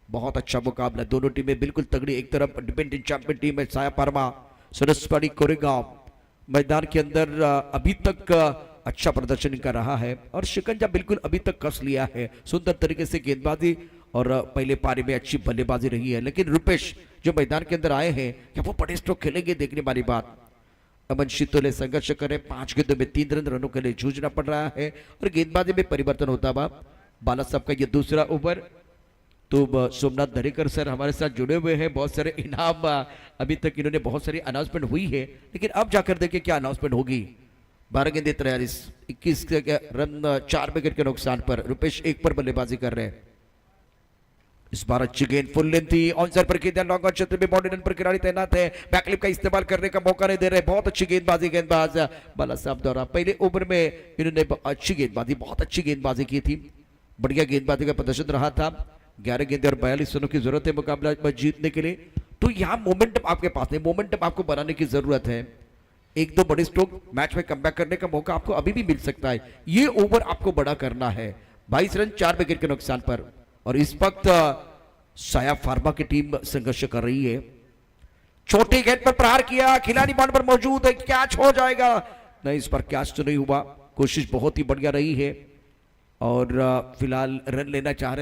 बहुत अच्छा मुकाबला, दोनों टीमें बिल्कुल तगड़ी। एक तरफ डिफेंडिंग चैंपियन टीम है साया फार्मा, सुरसपाड़ी कोरेगांव मैदान के अंदर अभी तक अच्छा प्रदर्शन कर रहा है और शिकंजा बिल्कुल अभी तक कस लिया है। सुंदर तरीके से गेंदबाजी और पहले पारी में अच्छी बल्लेबाजी रही है, लेकिन रुपेश जो मैदान के अंदर आए हैं क्या वो बड़े स्ट्रोक खेलेंगे, देखने वाली बात। अमन शितोले संघर्ष करे, 5 गेंदों में 3 रनों के लिए जूझना पड़ रहा है और गेंदबाजी में परिवर्तन होता हुआ बाला साहब का ये दूसरा ओवर। तो सोमनाथ दरेकर सर हमारे साथ जुड़े हुए हैं, बहुत सारे इनाम अभी तक इन्होंने बहुत सारी अनाउंसमेंट हुई है, लेकिन अब जाकर देखिए क्या अनाउंसमेंट होगी। 12 गेंदे 43, 21 रन 4 विकेट के नुकसान पर रुपेश 1 पर बल्लेबाजी कर रहे हैं। इस बार अच्छी गेंद फुल लेंथ थी, ऑनसाइड पर की लॉन्ग ऑन क्षेत्र में बाउंड्री रन पर खिलाड़ी तैनात है, बैकलिप का इस्तेमाल करने का मौका नहीं दे रहे। बहुत अच्छी गेंदबाजी गेंदबाज बाला साहब द्वारा पहले ओवर में इन्होंने अच्छी गेंदबाजी, बहुत अच्छी गेंदबाजी की थी, बढ़िया गेंदबाजी का प्रदर्शन रहा था। 11 गेंदे और 42 रनों की जरूरत है मुकाबला जीतने के लिए। तो यहाँ मोमेंटम आपके पास है, मोमेंटम आपको बनाने की जरूरत है। 1-2 बड़े स्ट्रोक मैच में कमबैक करने का मौका आपको अभी भी मिल सकता है। ये ओवर आपको बड़ा करना है। 22 रन 4 विकेट के नुकसान पर और इस वक्त साया फार्मा की टीम संघर्ष कर रही है। छोटी गेंद पर प्रहार किया, खिलाड़ी बाउंड पर मौजूद है, कैच हो जाएगा, नहीं इस पर कैच तो नहीं हुआ। कोशिश बहुत ही बढ़िया रही है और फिलहाल रन लेना चाह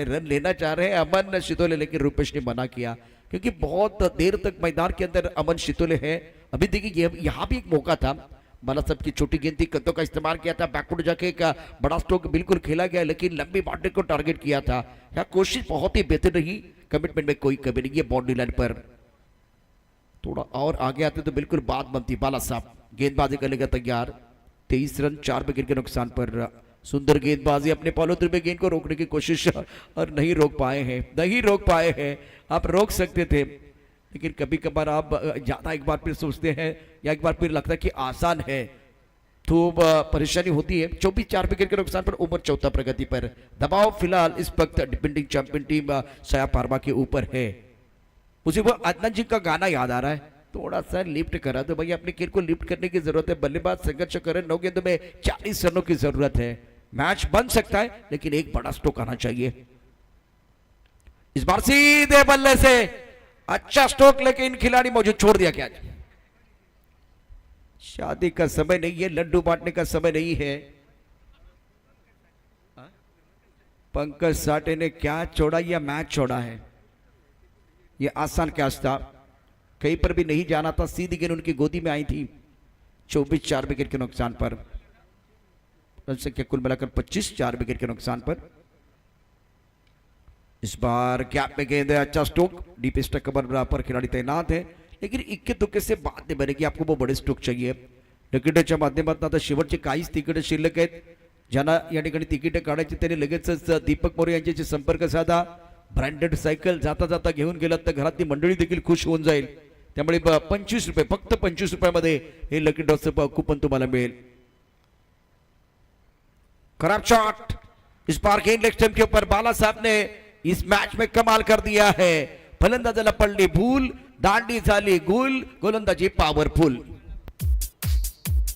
रहे हैं अमन शितोले, लेकिन रुपेश ने मना किया क्योंकि बहुत देर तक मैदान के अंदर अमन शितोले है। अभी देखिए यहाँ भी एक मौका था, बाला साहब की छोटी गेंद थी, कद्दों का इस्तेमाल किया था, बैकवर्ड जाके एक बड़ा स्ट्रोक बिल्कुल खेला गया, लेकिन लंबी बाउंड्री को टारगेट किया था। यहाँ कोशिश बहुत ही बेहतर रही, कमिटमेंट में कोई कमी नहीं है। बाउंड्री लाइन पर थोड़ा और आगे आते तो बिल्कुल बात बनती। बाला साहब गेंदबाजी करने का तैयार, 23 रन 4 विकेट के नुकसान पर। सुंदर गेंदबाजी, अपने पॉलोत्र में गेंद को रोकने की कोशिश और नहीं रोक पाए हैं। आप रोक सकते थे, लेकिन कभी कभार आप ज्यादा एक बार फिर सोचते हैं या एक बार फिर लगता है कि आसान है तो परेशानी होती है। 24 विकेट के नुकसान पर ओवर 14 प्रगति पर। दबाव फिलहाल इस वक्त डिफेंडिंग चैंपियन टीम साया फार्मा के ऊपर है। मुझे वो अदनान जी का गाना याद आ रहा है, थोड़ा सा लिफ्ट करा तो भाई, अपने खेल को लिफ्ट करने की जरूरत है। बल्लेबाज संघर्ष करें, 9 गेंदों में 40 रनों की जरूरत है। मैच बन सकता है, लेकिन एक बड़ा स्ट्रोक आना चाहिए। इस बार सीधे बल्ले से अच्छा स्ट्रोक, लेकिन खिलाड़ी मौजूद, छोड़ दिया क्या। शादी का समय नहीं है, लड्डू बांटने का समय नहीं है। पंकज साठे ने क्या छोड़ा या मैच छोड़ा है, ये आसान कैच था, कहीं पर भी नहीं जाना था, सीधी गेंद उनकी गोदी में आई थी। 24 4 विकेट के नुकसान पर, रन संख्या कुल मिलाकर 25 4 विकेट के नुकसान पर। इस बार गैप में गेंद है, अच्छा स्ट्रोक, डीप स्टक कवर पर खिलाडी तैनात है, लेकिन इक्के तुक्के से बात नाही बनेगी, आपको वो बडे स्ट्रोक चाहिए। तिकिटाच्या माध्यमातून आता शेवटचे काहीच तिकीट शिल्लक आहेत, ज्यांना या ठिकाणी तिकीट काढायची त्यांनी लगेचच दीपक मोरे यांच्याशी संपर्क साधा। ब्रँडेड सायकल जाता जाता घेऊन गेलात तर घरातली मंडळी देखील खुश होऊन जाईल। त्यामुळे 25 रुपये, फक्त 25 रुपयामध्ये हे लकी ड्रॉचं कूपन तुम्हाला मिळेल। खराब शॉट, इस बार गेंद लेग स्टंप के ऊपर। बाला साहब ने इस मैच में कमाल कर दिया है। फलंदाजाला पडली भूल, दांडी झाली गुल, गोलंदाजी पॉवरफुल।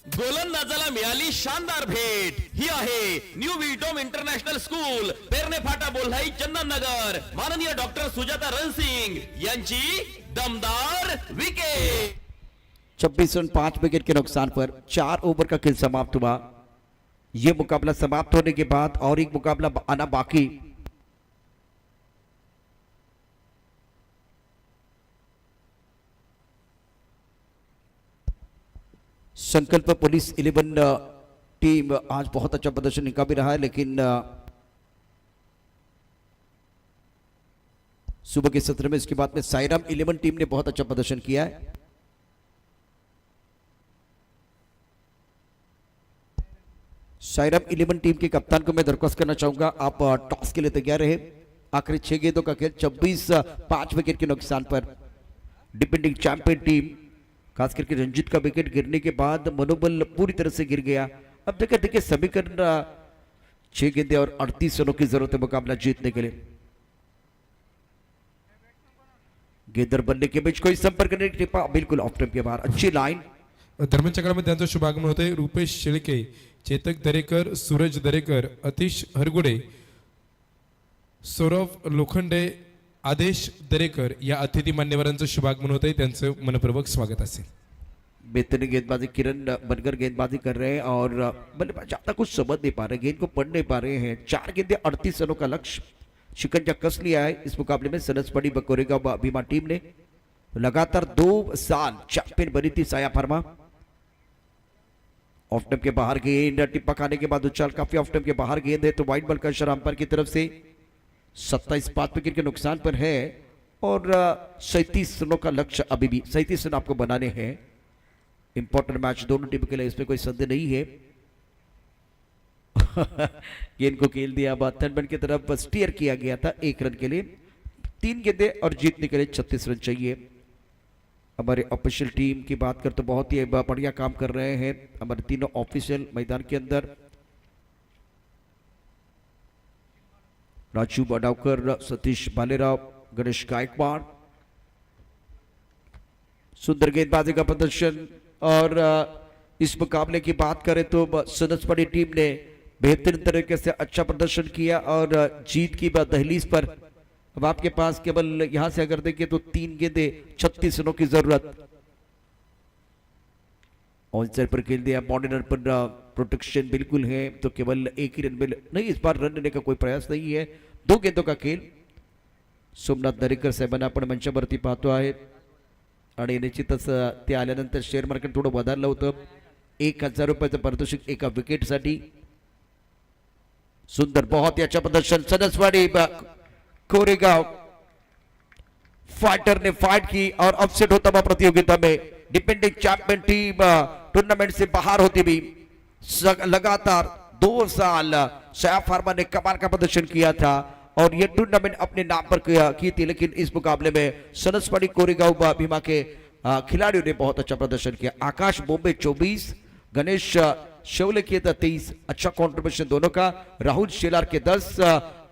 गोलंदाजाला मिळाली शानदार भेट। ही आहे न्यू विटोम इंटरनॅशनल स्कूल, पेरणे फाटा, बोल्हाई, चंदननगर। माननीय डॉक्टर सुजाता रणसिंग यांची दमदार विकेट। 26 रन 5 विकेट के नुकसान पर 4 ओवर का खेल समाप्त हुआ। यह मुकाबला समाप्त होने के बाद और एक मुकाबला आना बाकी। संकल्प पुलिस 11 टीम आज बहुत अच्छा प्रदर्शन इनका भी रहा है, लेकिन सुबह के सत्र में इसके बाद में साईराम 11 टीम ने बहुत अच्छा प्रदर्शन किया है। साईराम 11 टीम के कप्तान को मैं दरख्वास्त करना चाहूंगा, आप टॉस के लिए तैयार रहे। आखिरी 6 गेंदों का खेल 26 5 विकेट के नुकसान पर। डिफेंडिंग चैंपियन टीम, खास करके रंजीत का विकेट गिरने के बाद मनोबल पूरी तरह से गिर गया। अब देखिए समीकरण 6 गेंदे और 38 रनों की जरूरत है मुकाबला जीतने के लिए। गेंदर बल्ले के बीच कोई संपर्क नहीं, टिपा बिल्कुल ऑफ स्टंप के बाहर। अच्छी लाइन। दरम्यान चक्रामध्ये त्यांचं शुभागमन होते। रुपेश शेळके, चेतक दरेकर, सूरज दरेकर, अतिश हरगुडे, सौरभ लोखंडे, आदेश दरेकर या अतिथी मान्यवरांचं शुभागमन होते, त्यांचं मनपूर्वक स्वागत असेल। बेहतरीन गेंदबाजी किरण बनकर गेंदबाजी कर रहे हैं और बल्लेबाज ज्यादा कुछ समझ नहीं पा रहे, गेंद को पढ़ नहीं पा रहे हैं। 4 गेंदे 38 रनों का लक्ष्य शिकंजा कस लिया है इस मुकाबले में सनसबड़ी कोरेगांव भीमा टीम ने। लगातार 2 साल चैंपियन बनी थी साया फार्मा। ऑफ टेप के बाहर गेंद, टिप्पा खाने के बाद उछाल काफी ऑफ टेप के बाहर गेंद है, तो वाइड बॉल का इशारा अंपायर की तरफ से। 27 विकेट के नुकसान पर है और 37 रनों का लक्ष्य अभी भी 37 रन आपको बनाने हैं। इंपॉर्टेंट मैच दोनों टीम के लिए, इसमें कोई संदेह नहीं है। गेंद को खेल दिया, थर्ड मैन की तरफ स्टीयर किया गया था 1 रन के लिए। 3 गेंदे और जीतने के लिए 36 रन चाहिए। हमारे ऑफिशियल टीम की बात करते तो बहुत ही बढ़िया काम कर रहे हैं हमारे तीनों ऑफिशियल मैदान के अंदर। राजू बडावकर, सतीश भालेराव, गणेश गायकवाड़। सुंदर गेंदबाजी का प्रदर्शन और इस मुकाबले की बात करें तो सनसबड़ी टीम ने बेहतरीन तरीके से अच्छा प्रदर्शन किया और जीत की दहलीज पर। अब आपके पास केवल यहां से अगर देखें तो 3 गेंदे 36 रनों की जरूरत। ऑन साइड पर खेल दिया, बॉर्डर पर प्रोटेक्शन बिल्कुल है, तो केवल 1 ही रन मिल नहीं, इस बार रन लेने का कोई प्रयास नहीं है। 2 गेंदों का खेल। सोमनाथ दरेकर साहेबांना आपण मंचावरती पाहतो आहे आणि निश्चितच ते आल्यानंतर शेअर मार्केट थोडं वधारलं होतं। 1000 रुपयाचं पारितोषिक एका विकेटसाठी। सुंदर, बहुत ही अच्छा प्रदर्शन सनसवाड़ी कोरेगांव फाइटर ने फाइट की और अपसेट होता हुआ प्रतियोगिता में डिपेंडिंग चैंपियन टीम टूर्नामेंट से बाहर होती भी लगातार 2 साल साया फार्मा ने कमाल का प्रदर्शन किया था और यह टूर्नामेंट अपने नाम पर की थी, लेकिन इस मुकाबले में सनसवाड़ी कोरेगांव भीमा के खिलाड़ियों ने बहुत अच्छा प्रदर्शन किया। आकाश बोम्बे 24, गणेश शौले के 23, अच्छा कॉन्ट्रीब्यूशन दोनों का। राहुल शेलार के 10